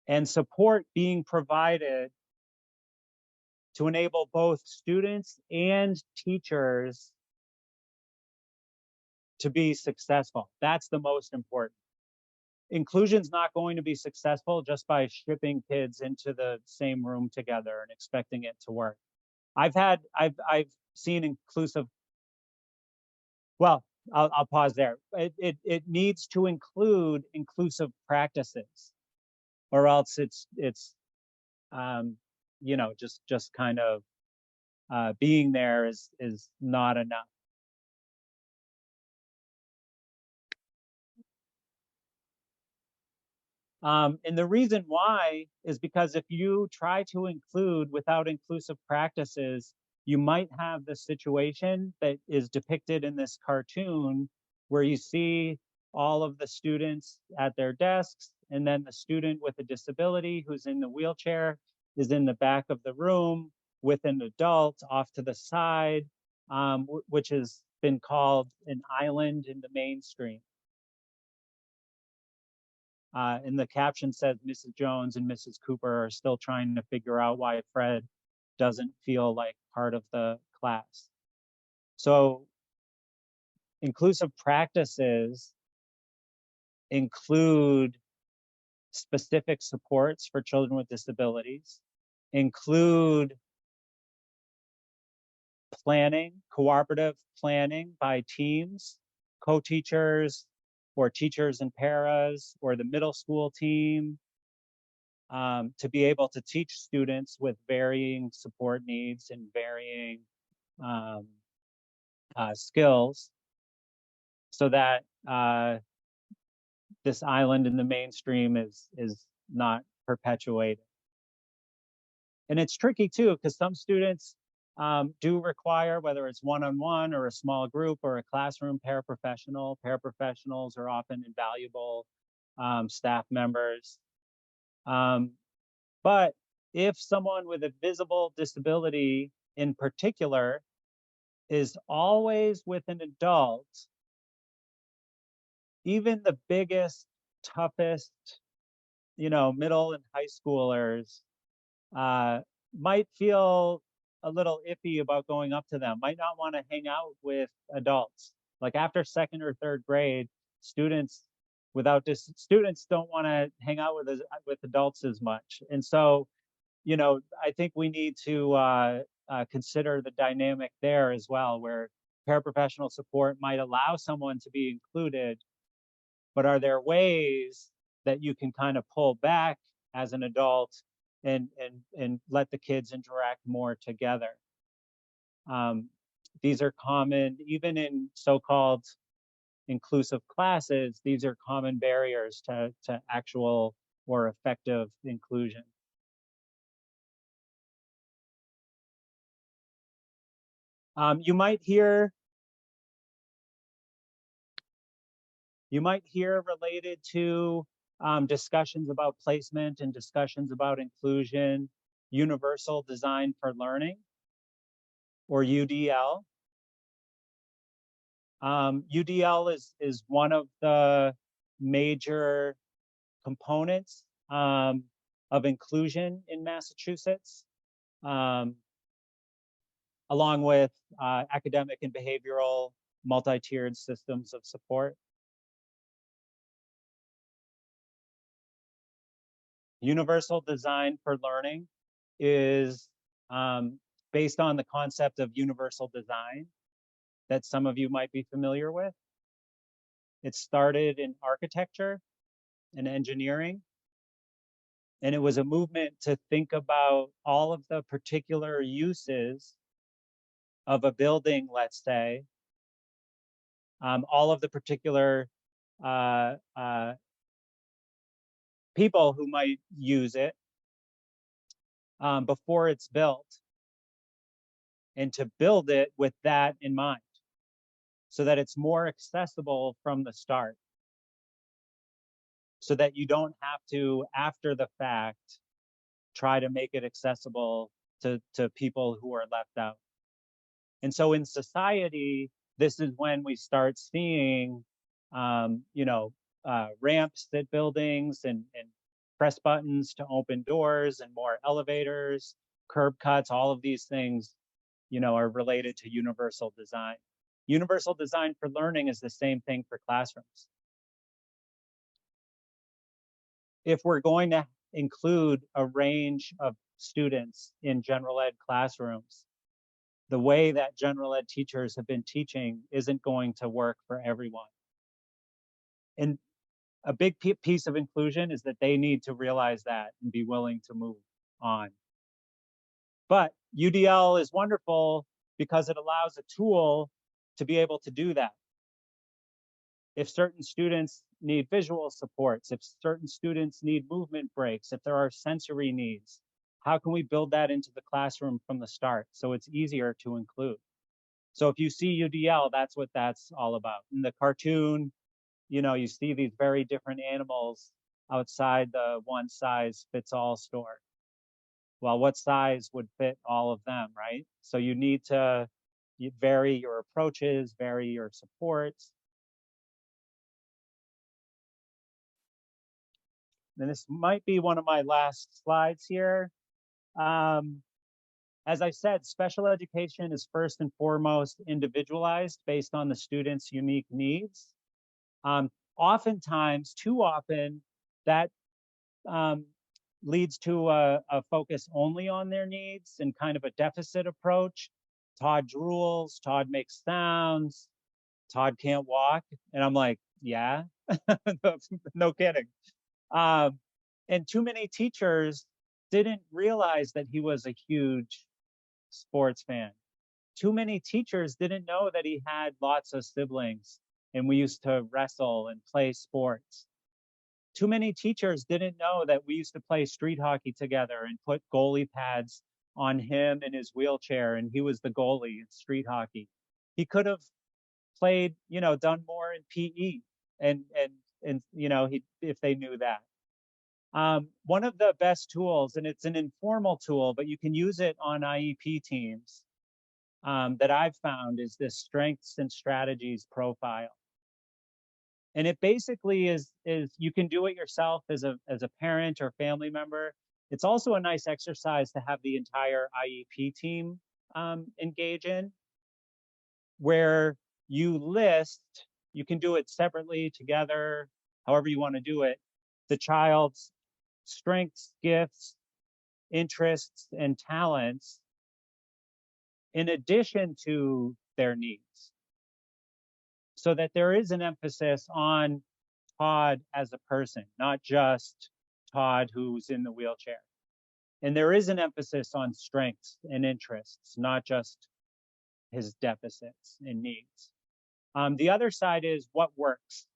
And support being provided to enable both students and teachers to be successful. That's the most important. Inclusion's not going to be successful just by shipping kids into the same room together and expecting it to work. I've seen inclusive, well, I'll pause there. It needs to include inclusive practices, or else it's you know, just kind of being there is not enough. And the reason why is because if you try to include without inclusive practices, you might have the situation that is depicted in this cartoon where you see all of the students at their desks, and then the student with a disability who's in the wheelchair is in the back of the room with an adult off to the side, which has been called an island in the mainstream. And the caption says Mrs. Jones and Mrs. Cooper are still trying to figure out why Fred doesn't feel like part of the class. So inclusive practices include specific supports for children with disabilities, include planning, cooperative planning by teams, co-teachers, or teachers and paras, or the middle school team, to be able to teach students with varying support needs and varying skills, so that this island in the mainstream is not perpetuated. And it's tricky too, because some students do require, whether it's one-on-one or a small group or a classroom paraprofessional. Paraprofessionals are often invaluable staff members. But if someone with a visible disability in particular is always with an adult, even the biggest, toughest, middle and high schoolers might feel a little iffy about going up to them, might not want to hang out with adults. Like after second or third grade, students don't want to hang out with adults as much. And so, I think we need to consider the dynamic there as well, where paraprofessional support might allow someone to be included, but are there ways that you can kind of pull back as an adult and let the kids interact more together? These are common, even in so-called inclusive classes, these are common barriers to actual or effective inclusion. You might hear related to discussions about placement and discussions about inclusion, universal design for learning, or UDL. UDL is one of the major components of inclusion in Massachusetts, along with academic and behavioral multi-tiered systems of support. Universal design for learning is based on the concept of universal design that some of you might be familiar with. It started in architecture and engineering, and it was a movement to think about all of the particular uses of a building, let's say, all of the particular people who might use it before it's built, and to build it with that in mind, so that it's more accessible from the start, so that you don't have to, after the fact, try to make it accessible to people who are left out. And so in society, this is when we start seeing, ramps at buildings and press buttons to open doors and more elevators, curb cuts, all of these things, are related to universal design. Universal design for learning is the same thing for classrooms. If we're going to include a range of students in general ed classrooms, the way that general ed teachers have been teaching isn't going to work for everyone. And a big piece of inclusion is that they need to realize that and be willing to move on. But UDL is wonderful because it allows a tool to be able to do that. If certain students need visual supports, if certain students need movement breaks, if there are sensory needs, how can we build that into the classroom from the start so it's easier to include? So if you see UDL, that's what that's all about. In the cartoon, you see these very different animals outside the one size fits all store. Well, what size would fit all of them, right? So you need to vary your approaches, vary your supports. And this might be one of my last slides here. As I said, special education is first and foremost individualized based on the student's unique needs. Oftentimes, too often, that leads to a focus only on their needs and kind of a deficit approach Todd drools, Todd makes sounds, Todd can't walk. And I'm like, yeah, no kidding. And too many teachers didn't realize that he was a huge sports fan. Too many teachers didn't know that he had lots of siblings and we used to wrestle and play sports. Too many teachers didn't know that we used to play street hockey together and put goalie pads on him in his wheelchair and he was the goalie in street hockey. He could have played, done more in PE and if they knew that. One of the best tools, and it's an informal tool, but you can use it on IEP teams, that I've found is this strengths and strategies profile. And it basically is you can do it yourself as a parent or family member. It's also a nice exercise to have the entire IEP team engage in, where you can do it separately, together, however you want to do it, the child's strengths, gifts, interests, and talents in addition to their needs, so that there is an emphasis on Todd as a person, not just Todd who's in the wheelchair. And there is an emphasis on strengths and interests, not just his deficits and needs. The other side is what works.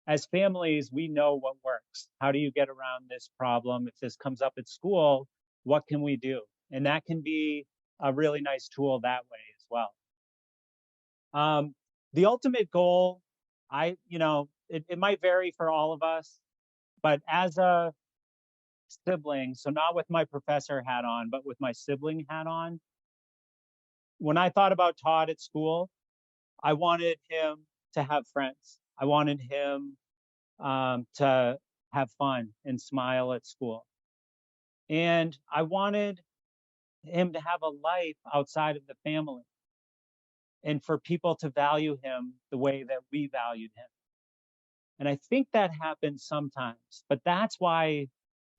As families, we know what works. How do you get around this problem? If this comes up at school, what can we do? And that can be a really nice tool that way as well. The ultimate goal, it might vary for all of us, but as a sibling, so not with my professor hat on, but with my sibling hat on, when I thought about Todd at school, I wanted him to have friends. I wanted him to have fun and smile at school. And I wanted him to have a life outside of the family and for people to value him the way that we valued him. And I think that happens sometimes, but that's why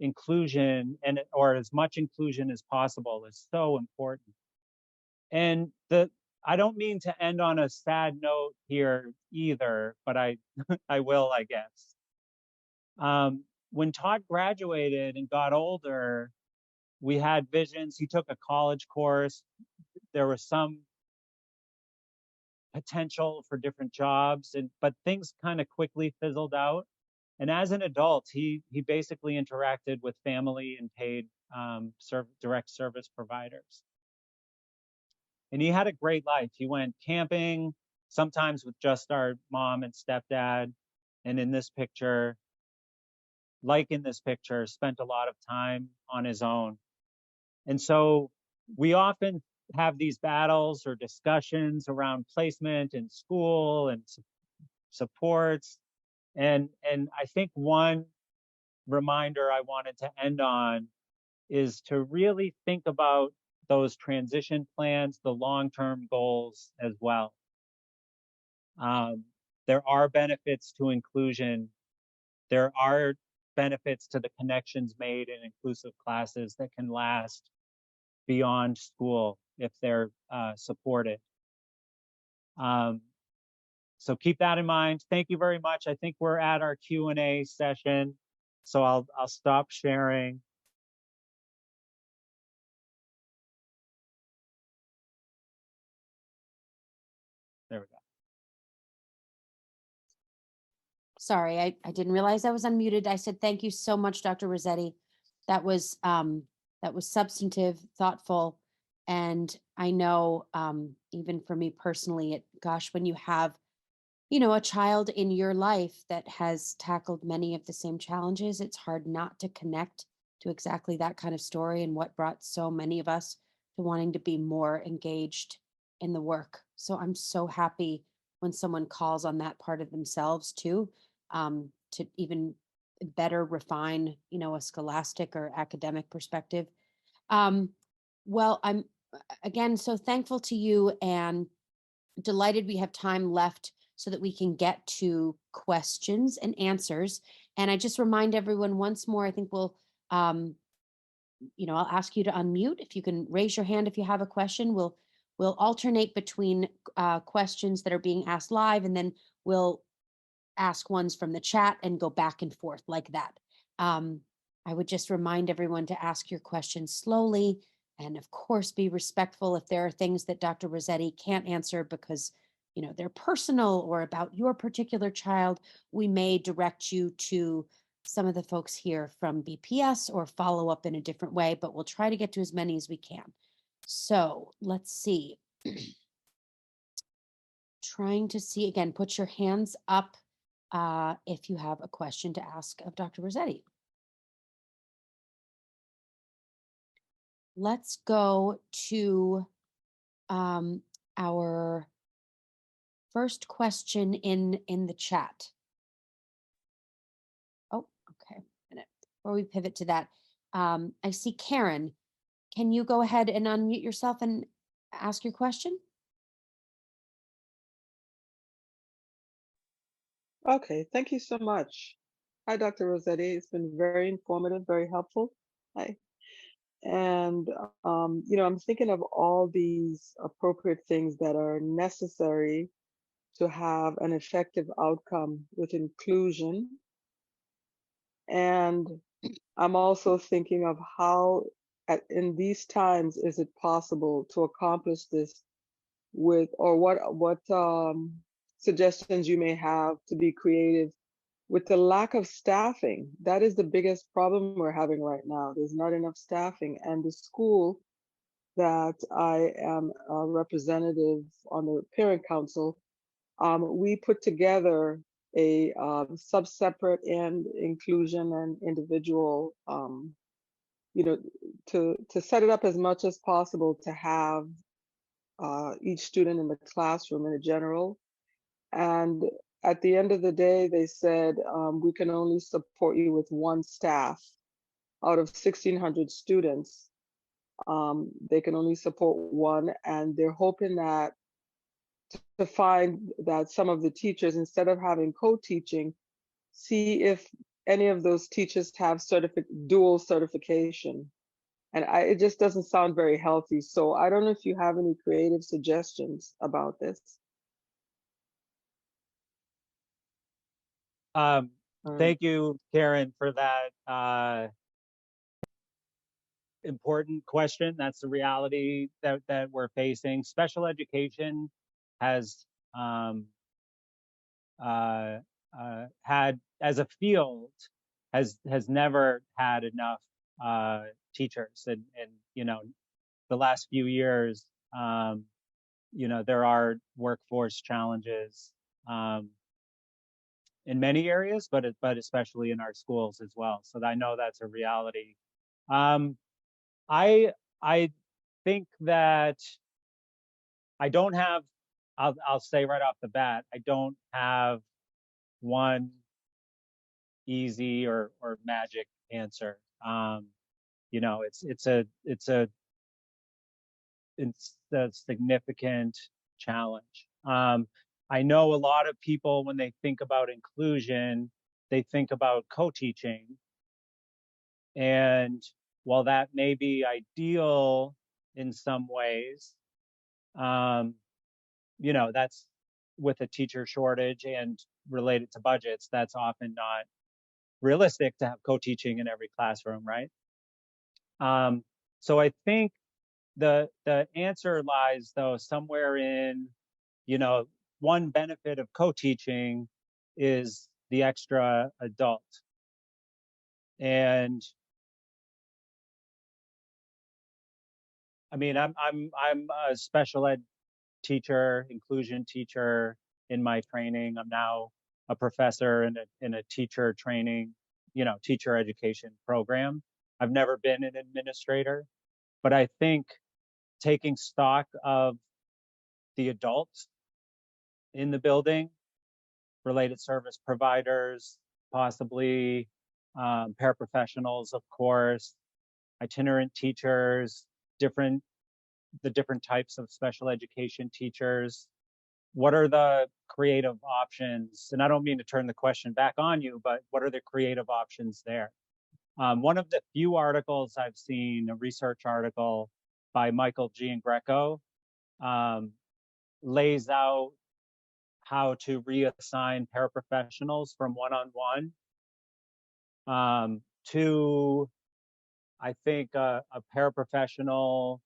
inclusion or as much inclusion as possible is so important. And I don't mean to end on a sad note here either, but I will, I guess. When Todd graduated and got older, we had visions. He took a college course. There was some potential for different jobs, but things kind of quickly fizzled out. And as an adult, he basically interacted with family and paid direct service providers. And he had a great life. He went camping, sometimes with just our mom and stepdad. And in this picture, spent a lot of time on his own. And so we often have these battles or discussions around placement in school and supports. And I think one reminder I wanted to end on is to really think about those transition plans, the long-term goals as well. There are benefits to inclusion. There are benefits to the connections made in inclusive classes that can last beyond school if they're supported. So keep that in mind. Thank you very much. I think we're at our Q&A session, so I'll stop sharing. There we go. Sorry, I didn't realize I was unmuted. I said, thank you so much, Dr. Rossetti. That was substantive, thoughtful. And I know even for me personally, when you have, a child in your life that has tackled many of the same challenges, it's hard not to connect to exactly that kind of story and what brought so many of us to wanting to be more engaged in the work. So I'm so happy when someone calls on that part of themselves too, to even better refine, a scholastic or academic perspective. Well, I'm again so thankful to you and delighted we have time left so that we can get to questions and answers. And I just remind everyone once more, I think we'll, I'll ask you to unmute. If you can raise your hand if you have a question, we'll We'll alternate between questions that are being asked live, and then we'll ask ones from the chat and go back and forth like that. I would just remind everyone to ask your questions slowly, and of course, be respectful if there are things that Dr. Rossetti can't answer because, you know, they're personal or about your particular child. We may direct you to some of the folks here from BPS or follow up in a different way, but we'll try to get to as many as we can. So let's see. Trying to see again, put your hands up if you have a question to ask of Dr. Rossetti. Let's go to our first question in the chat. Oh, okay. A minute. Before we pivot to that, I see Karen. Can you go ahead and unmute yourself and ask your question? Okay, thank you so much. Hi, Dr. Rossetti. It's been very informative, very helpful. Hi. And, I'm thinking of all these appropriate things that are necessary to have an effective outcome with inclusion. And I'm also thinking of how, in these times, is it possible to accomplish this with, or what suggestions you may have to be creative with the lack of staffing. That is the biggest problem we're having right now. There's not enough staffing. And the school that I am a representative on the parent council, we put together a sub-separate and inclusion and individual, to set it up as much as possible to have each student in the classroom in a general. And at the end of the day, they said, we can only support you with one staff out of 1,600 students. They can only support one, and they're hoping that to find that some of the teachers, instead of having co-teaching, see if any of those teachers have dual certification. And it just doesn't sound very healthy. So I don't know if you have any creative suggestions about this. Thank you, Karen, for that important question. That's the reality that we're facing. Special education has had, as a field, has never had enough teachers, and the last few years, there are workforce challenges in many areas, but especially in our schools as well. So I know that's a reality. I think that I don't have, I'll say right off the bat, I don't have one easy or magic answer. It's a significant challenge. I know a lot of people, when they think about inclusion, they think about co-teaching. And while that may be ideal in some ways, that's with a teacher shortage and related to budgets, that's often not realistic to have co-teaching in every classroom, right? So I think the answer lies, though, somewhere in, one benefit of co-teaching is the extra adult. And I mean, I'm a special ed teacher, inclusion teacher in my training. I'm now a professor in a teacher training, teacher education program. I've never been an administrator, but I think taking stock of the adults in the building, related service providers, possibly paraprofessionals, of course, itinerant teachers, the different types of special education teachers. What are the creative options? And I don't mean to turn the question back on you, but what are the creative options there? One of the few articles I've seen, a research article by Michael Giangreco, lays out how to reassign paraprofessionals from one-on-one to, I think, a paraprofessional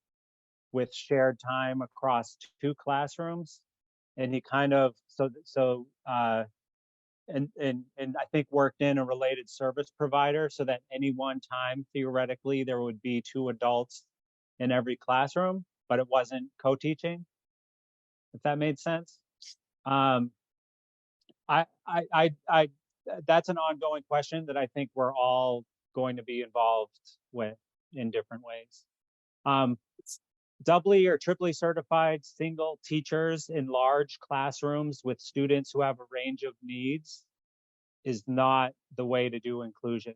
with shared time across 2 classrooms. And he kind of, and I think worked in a related service provider so that any one time, theoretically, there would be 2 adults in every classroom, but it wasn't co-teaching, if that made sense. That's an ongoing question that I think we're all going to be involved with in different ways. Doubly or triply certified single teachers in large classrooms with students who have a range of needs is not the way to do inclusion.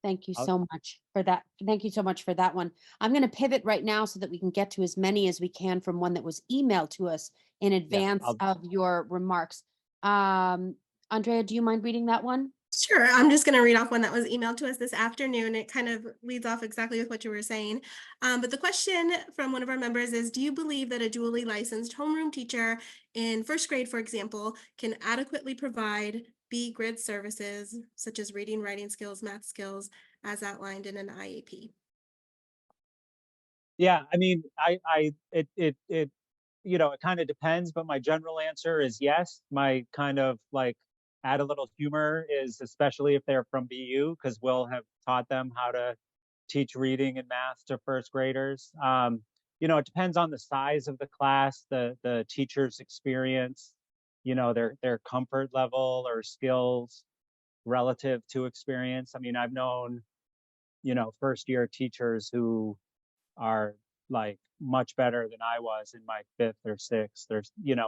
Thank you so much for that. Thank you so much for that one. I'm going to pivot right now so that we can get to as many as we can from one that was emailed to us in advance of your remarks. Andrea, do you mind reading that one? Sure. I'm just going to read off one that was emailed to us this afternoon. It kind of leads off exactly with what you were saying. But the question from one of our members is, do you believe that a dually licensed homeroom teacher in first grade, for example, can adequately provide B-grid services such as reading, writing skills, math skills, as outlined in an IEP? Yeah, I mean, it kind of depends, but my general answer is yes. My kind of like add a little humor is, especially if they're from BU, because we'll have taught them how to teach reading and math to first graders. It depends on the size of the class, the teacher's experience, their comfort level or skills relative to experience. I mean, I've known, first year teachers who are like much better than I was in my 5th or 6th or,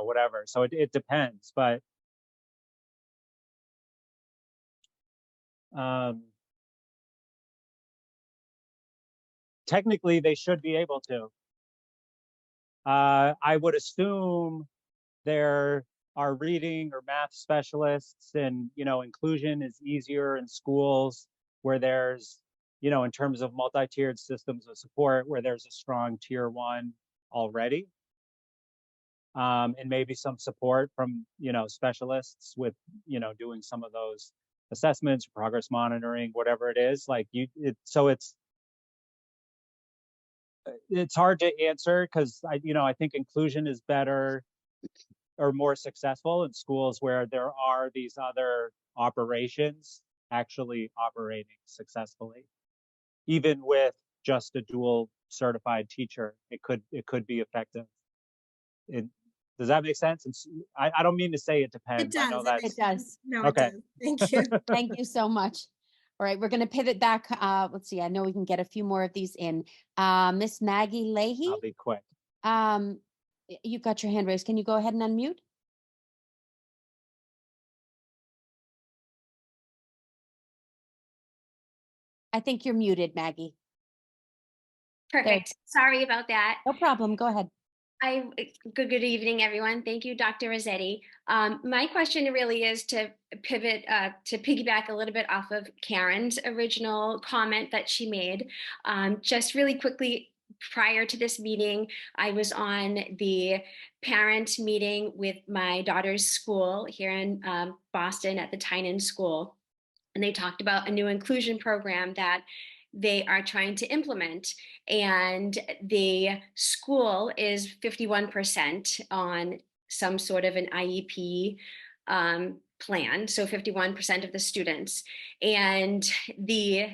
whatever. So it depends, but technically they should be able to. I would assume there are reading or math specialists, and inclusion is easier in schools where there's, in terms of multi-tiered systems of support, where there's a strong tier 1 already. And maybe some support from, specialists with, doing some of those assessments, progress monitoring, whatever it is. Like it's hard to answer because I think inclusion is better or more successful in schools where there are these other operations actually operating successfully. Even with just a dual certified teacher, it could be effective. Does that make sense? I don't mean to say it depends. It does. I know that's, It does. No, okay. it does. Thank you. Thank you so much. All right, we're going to pivot back. Let's see. I know we can get a few more of these in. Miss Maggie Leahy. I'll be quick. You've got your hand raised. Can you go ahead and unmute? I think you're muted, Maggie. Perfect. Sorry about that. No problem. Go ahead. Good evening, everyone. Thank you, Dr. Rossetti. My question really is to pivot, to piggyback a little bit off of Karen's original comment that she made. Just really quickly, prior to this meeting, I was on the parent meeting with my daughter's school here in Boston at the Tynan School. And they talked about a new inclusion program that they are trying to implement, and the school is 51% on some sort of an IEP plan, so 51% of the students, and the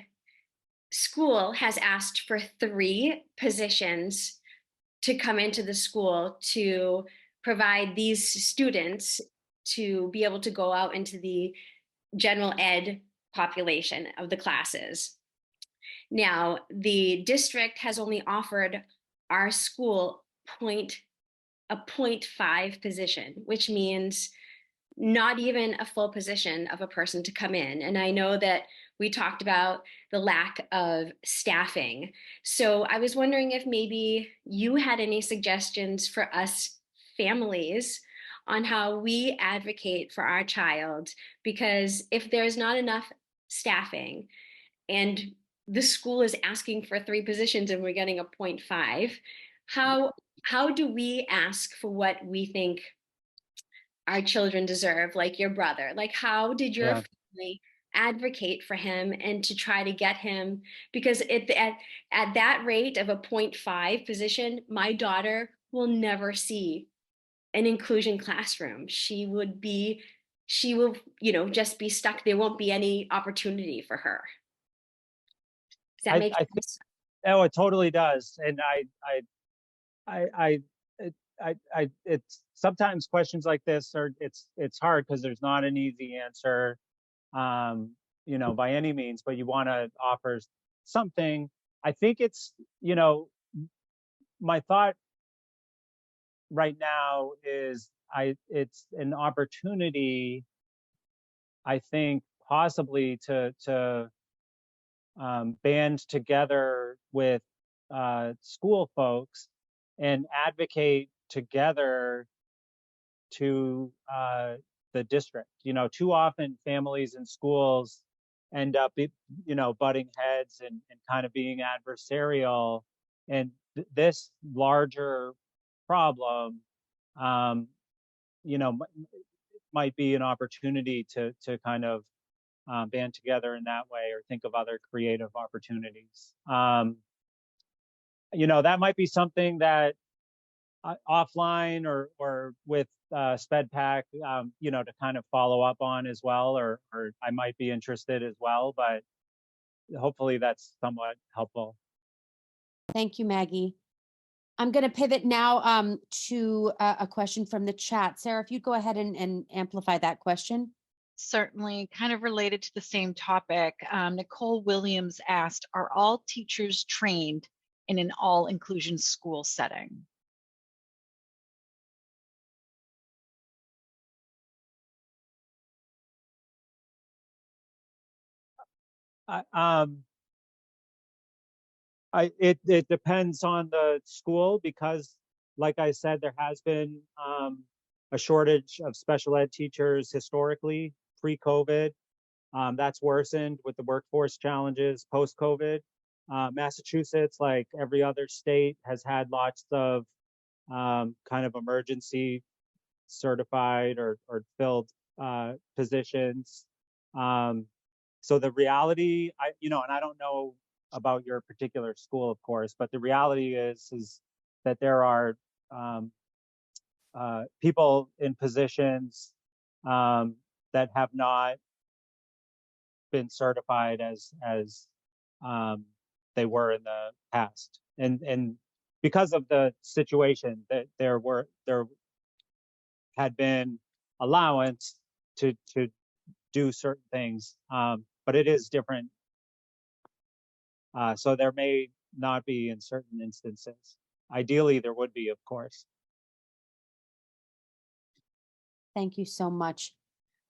school has asked for 3 positions to come into the school to provide these students to be able to go out into the general ed population of the classes. Now, the district has only offered our school a 0.5 position, which means not even a full position of a person to come in. And I know that we talked about the lack of staffing. So I was wondering if maybe you had any suggestions for us families on how we advocate for our child, because if there's not enough staffing and the school is asking for 3 positions and we're getting a 0.5. How do we ask for what we think our children deserve, like your brother? Like, how did your Yeah. family advocate for him and to try to get him? Because at that rate of a 0.5 position, my daughter will never see an inclusion classroom. She will, just be stuck. There won't be any opportunity for her. Does that make I think, sense? oh, it totally does. And it's sometimes questions like this are, it's hard because there's not an easy answer, by any means, but you want to offer something. I think it's, my thought right now is it's an opportunity, I think, possibly to band together with school folks and advocate together to the district. Too often families and schools end up, butting heads and kind of being adversarial. And this larger problem, might be an opportunity to kind of band together in that way, or think of other creative opportunities. That might be something that offline or with SpEdPAC, to kind of follow up on as well, or I might be interested as well, but hopefully that's somewhat helpful. Thank you, Maggie. I'm going to pivot now to a question from the chat. Sarah, if you go ahead and amplify that question. Certainly, kind of related to the same topic. Nicole Williams asked, are all teachers trained in an all-inclusion school setting? It depends on the school, because like I said, there has been a shortage of special ed teachers historically pre-COVID. That's worsened with the workforce challenges post-COVID. Massachusetts, like every other state, has had lots of kind of emergency certified or filled positions. So the reality, and I don't know about your particular school, of course, but the reality is that there are people in positions that have not been certified as they were in the past, and because of the situation, that there had been allowance to do certain things, but it is different. So there may not be in certain instances. Ideally, there would be, of course. Thank you so much.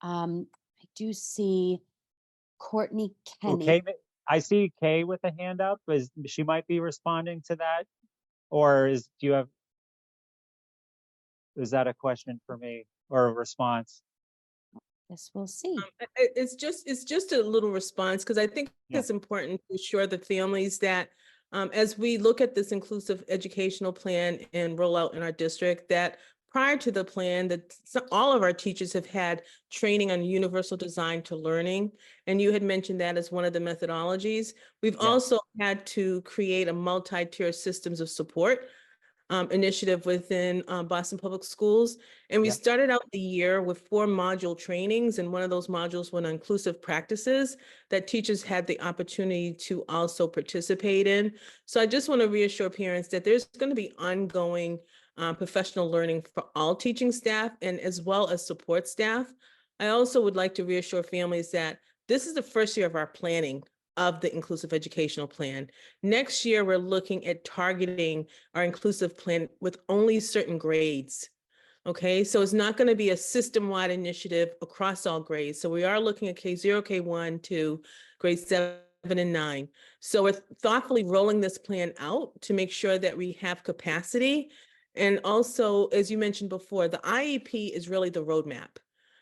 I do see Courtney Kenny. Okay, I see Kay with a hand up. She might be responding to that, or is that a question for me or a response? Yes, we'll see. It's just a little response, because I think it's important to assure the families that as we look at this inclusive educational plan and rollout in our district, that prior to the plan, that all of our teachers have had training on universal design to learning. And you had mentioned that as one of the methodologies. We've also had to create a multi-tier systems of support initiative within Boston Public Schools. And we started out the year with 4 module trainings, and one of those modules went on inclusive practices that teachers had the opportunity to also participate in. So I just want to reassure parents that there's going to be ongoing professional learning for all teaching staff and as well as support staff. I also would like to reassure families that this is the first year of our planning of the inclusive educational plan. Next year, we're looking at targeting our inclusive plan with only certain grades. Okay, so it's not going to be a system-wide initiative across all grades. So we are looking at K0, K1 to grade 7 and 9. So we're thoughtfully rolling this plan out to make sure that we have capacity. And also, as you mentioned before, the IEP is really the roadmap,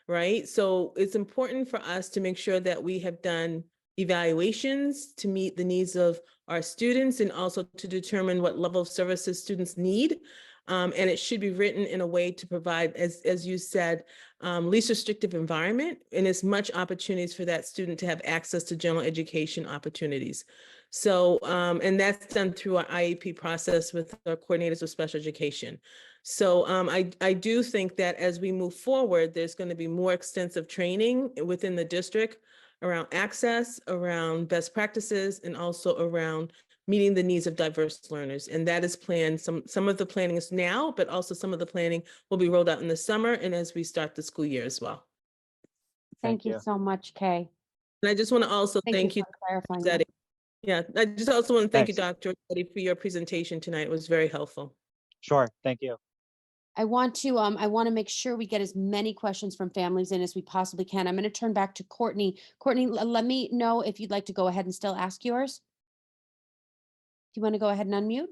right? So it's important for us to make sure that we have done evaluations to meet the needs of our students and also to determine what level of services students need. And it should be written in a way to provide, as you said, least restrictive environment and as much opportunities for that student to have access to general education opportunities. So, and that's done through our IEP process with our coordinators of special education. So I do think that as we move forward, there's going to be more extensive training within the district around access, around best practices, and also around meeting the needs of diverse learners. And that is planned. Some of the planning is now, but also some of the planning will be rolled out in the summer and as we start the school year as well. Thank you so much, Kay. And I just want to also thank you, for clarifying Rossetti. that. Yeah, I just also want to thank you, Thanks. Dr. Rossetti, for your presentation tonight. It was very helpful. Sure, thank you. I want to make sure we get as many questions from families in as we possibly can. I'm going to turn back to Courtney. Courtney, let me know if you'd like to go ahead and still ask yours. Do you want to go ahead and unmute?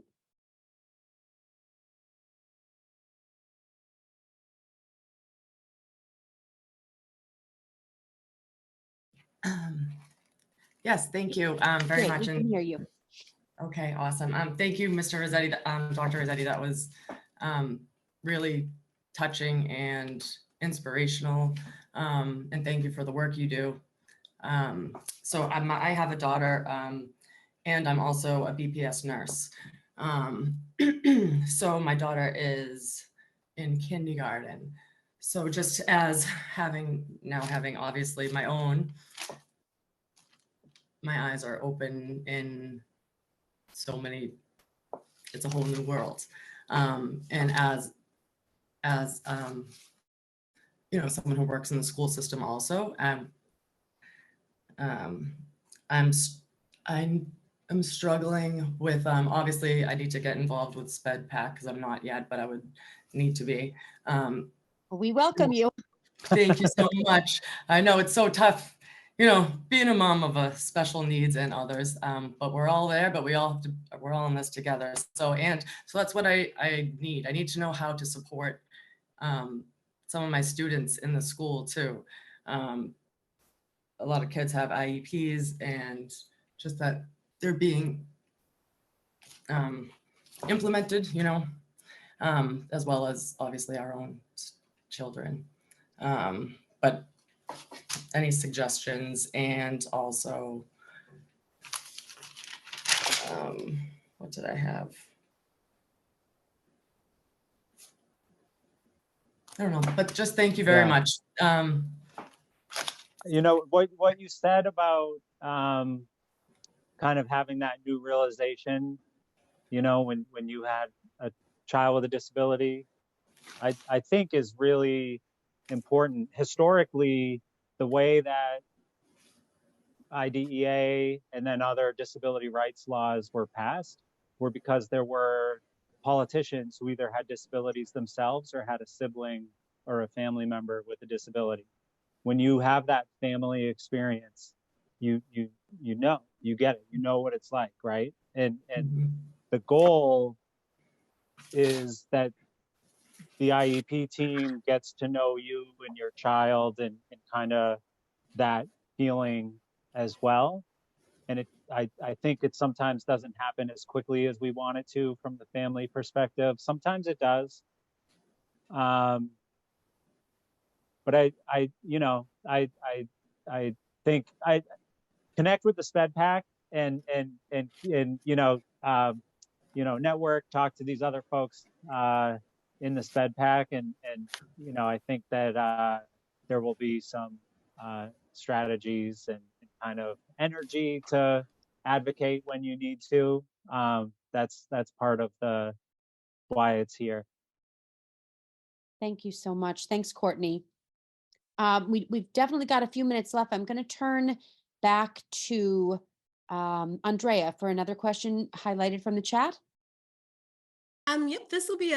Yes, thank you very Great, much. we can hear you. Okay, awesome. Thank you, Mr. Rossetti, Dr. Rossetti. That was really touching and inspirational. And thank you for the work you do. So I have a daughter and I'm also a BPS nurse. So my daughter is in kindergarten. So just as having obviously my own, my eyes are open in so many, it's a whole new world. And as you know, someone who works in the school system also, I'm struggling with, obviously I need to get involved with SpEdPAC because I'm not yet, but I would need to be. We welcome you. Thank you so much. I know it's so tough, you know, being a mom of a special needs and others, but we're all there, but we're all in this together. So that's what I need. I need to know how to support some of my students in the school too. A lot of kids have IEPs and just that they're being implemented, you know, as well as obviously our own children. But any suggestions, and also, what did I have? I don't know, but just thank you very much. You know, what you said about kind of having that new realization, you know, when you had a child with a disability, I think is really important. Historically, the way that IDEA and then other disability rights laws were passed were because there were politicians who either had disabilities themselves or had a sibling or a family member with a disability. When you have that family experience, you know, you get it, you know what it's like, right? And the goal is that the IEP team gets to know you and your child and kind of that feeling as well. And I think it sometimes doesn't happen as quickly as we want it to from the family perspective. Sometimes it does. But I think I connect with the SpEdPAC and network, talk to these other folks in the SpEdPAC, and you know, I think that there will be some strategies and kind of energy to advocate when you need to. That's part of the why it's here. Thank you so much. Thanks, Courtney. We've definitely got a few minutes left. I'm going to turn back to Andrea for another question highlighted from the chat. Yep, this will be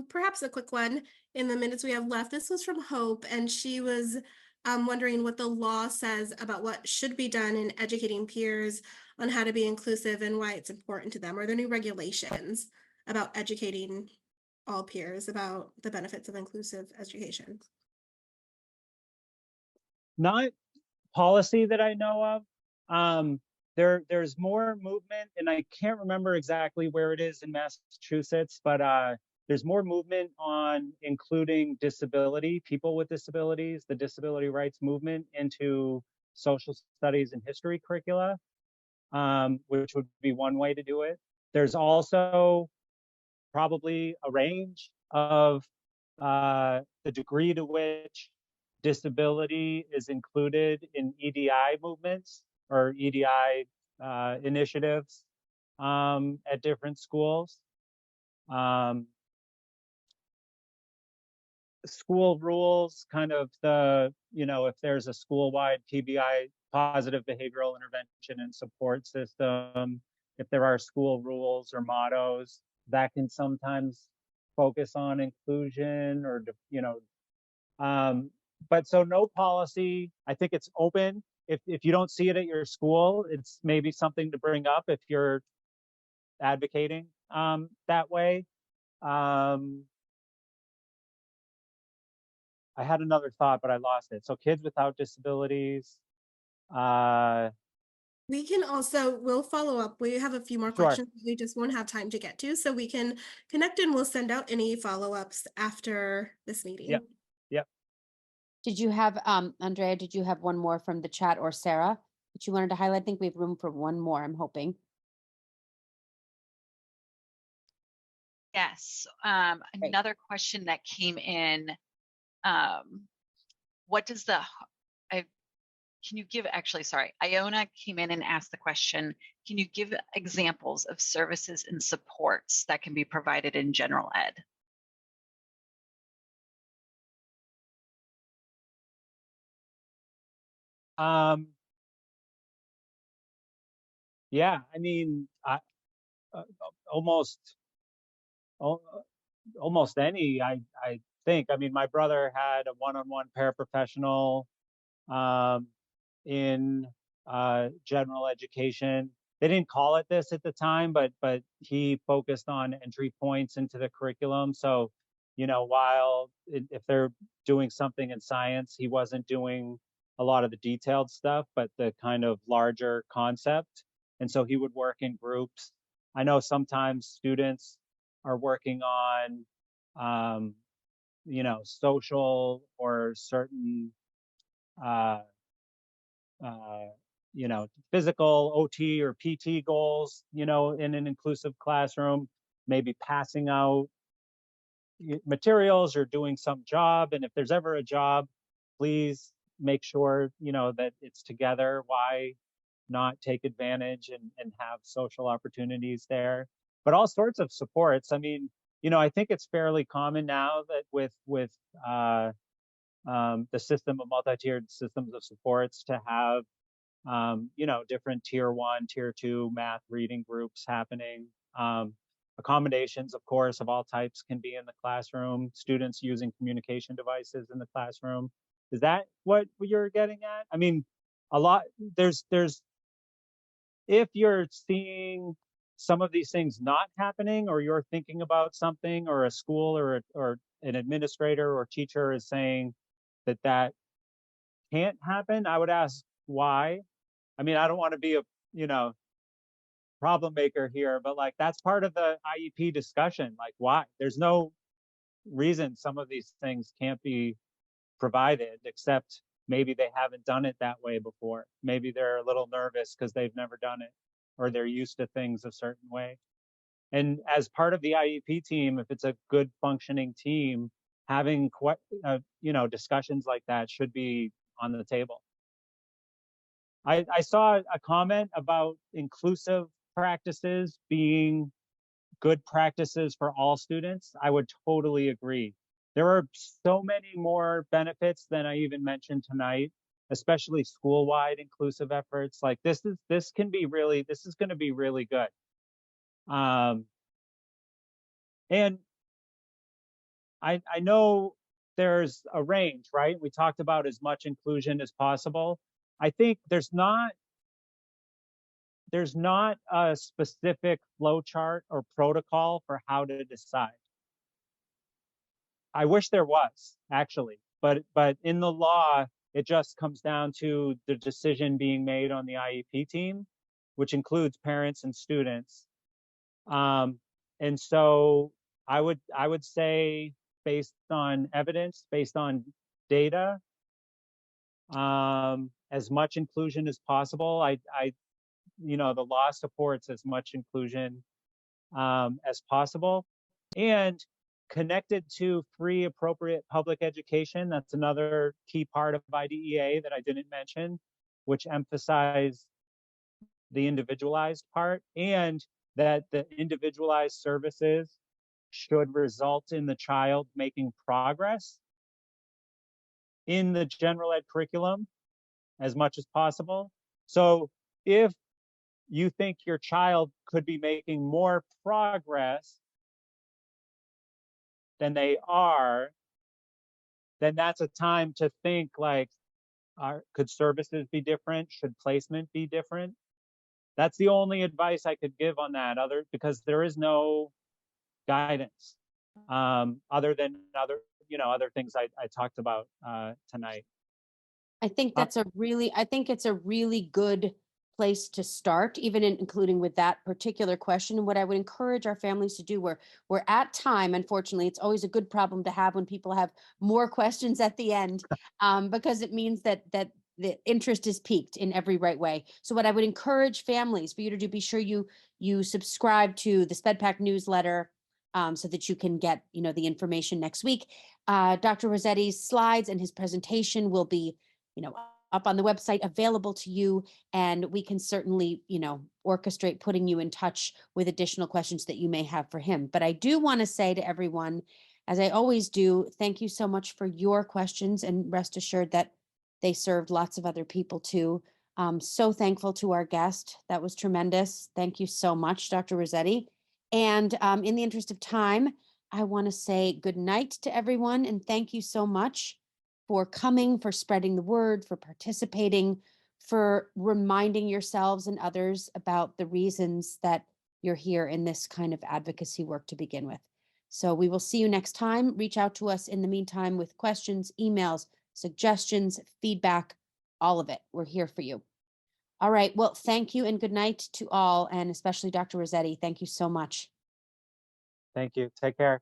perhaps a quick one in the minutes we have left. This was from Hope, and she was wondering what the law says about what should be done in educating peers on how to be inclusive and why it's important to them. Are there any regulations about educating all peers about the benefits of inclusive education? Not policy that I know of. There's more movement, and I can't remember exactly where it is in Massachusetts, but there's more movement on including disability, people with disabilities, the disability rights movement into social studies and history curricula, which would be one way to do it. There's also probably a range of the degree to which disability is included in EDI movements or EDI initiatives at different schools. School rules, kind of the, if there's a school-wide PBI, positive behavioral intervention and support system, if there are school rules or mottos, that can sometimes focus on inclusion or, but so no policy. I think it's open. If you don't see it at your school, it's maybe something to bring up if you're advocating that way. I had another thought, but I lost it. So kids without disabilities. We can also, we'll follow up. We have a few more Sure. questions we just won't have time to get to, so we can connect and we'll send out any follow-ups after this meeting. Yep. Yep. Did you have, Andrea, did you have one more from the chat, or Sarah that you wanted to highlight? I think we have room for one more, I'm hoping. Yes. Great. Another question that came in. What does the, can you give, actually, sorry, Iona came in and asked the question, can you give examples of services and supports that can be provided in general ed? Yeah, I mean, almost any, I think. I mean, my brother had a one-on-one paraprofessional in general education. They didn't call it this at the time, but he focused on entry points into the curriculum. So, while if they're doing something in science, he wasn't doing a lot of the detailed stuff, but the kind of larger concept. And so he would work in groups. I know sometimes students are working on, social or certain, physical OT or PT goals, in an inclusive classroom, maybe passing out materials or doing some job. And if there's ever a job, please make sure, that it's together. Why not take advantage and have social opportunities there? But all sorts of supports. I mean, I think it's fairly common now that with the system of multi-tiered systems of supports to have, different tier 1, tier 2 math reading groups happening. Accommodations, of course, of all types can be in the classroom. Students using communication devices in the classroom. Is that what you're getting at? I mean, a lot, there's, if you're seeing some of these things not happening, or you're thinking about something, or a school or an administrator or teacher is saying that can't happen, I would ask why. I mean, I don't want to be a, problem maker here, but like, that's part of the IEP discussion. Like, why? There's no reason some of these things can't be provided, except maybe they haven't done it that way before. Maybe they're a little nervous because they've never done it, or they're used to things a certain way. And as part of the IEP team, if it's a good functioning team, having discussions like that should be on the table. I saw a comment about inclusive practices being good practices for all students. I would totally agree. There are so many more benefits than I even mentioned tonight, especially school-wide inclusive efforts. Like this is going to be really good. And I know there's a range, right? We talked about as much inclusion as possible. I think there's not a specific flow chart or protocol for how to decide. I wish there was, actually, but in the law, It just comes down to the decision being made on the IEP team, which includes parents and students. And so I would say, based on evidence, based on data, as much inclusion as possible. The law supports as much inclusion as possible, and connected to free, appropriate public education. That's another key part of IDEA that I didn't mention, which emphasized the individualized part, and that the individualized services should result in the child making progress in the general ed curriculum as much as possible. So if you think your child could be making more progress than they are, then that's a time to think like, could services be different? Should placement be different? That's the only advice I could give on that, because there is no guidance other than other things I talked about tonight. I think it's a really good place to start, even including with that particular question. And what I would encourage our families to do, we're at time, unfortunately, it's always a good problem to have when people have more questions at the end, because it means that the interest is piqued in every right way. So what I would encourage families for you to do, be sure you subscribe to the SpEdPAC newsletter, so that you can get the information next week. Dr. Rossetti's slides and his presentation will be up on the website, available to you, and we can certainly orchestrate putting you in touch with additional questions that you may have for him. But I do want to say to everyone, as I always do, thank you so much for your questions, and rest assured that they served lots of other people too. So thankful to our guest. That was tremendous. Thank you so much, Dr. Rossetti. And in the interest of time, I want to say good night to everyone, and thank you so much for coming, for spreading the word, for participating, for reminding yourselves and others about the reasons that you're here in this kind of advocacy work to begin with. So we will see you next time. Reach out to us in the meantime with questions, emails, suggestions, feedback, all of it. We're here for you. All right. Well, thank you and good night to all, and especially Dr. Rossetti. Thank you so much. Thank you. Take care.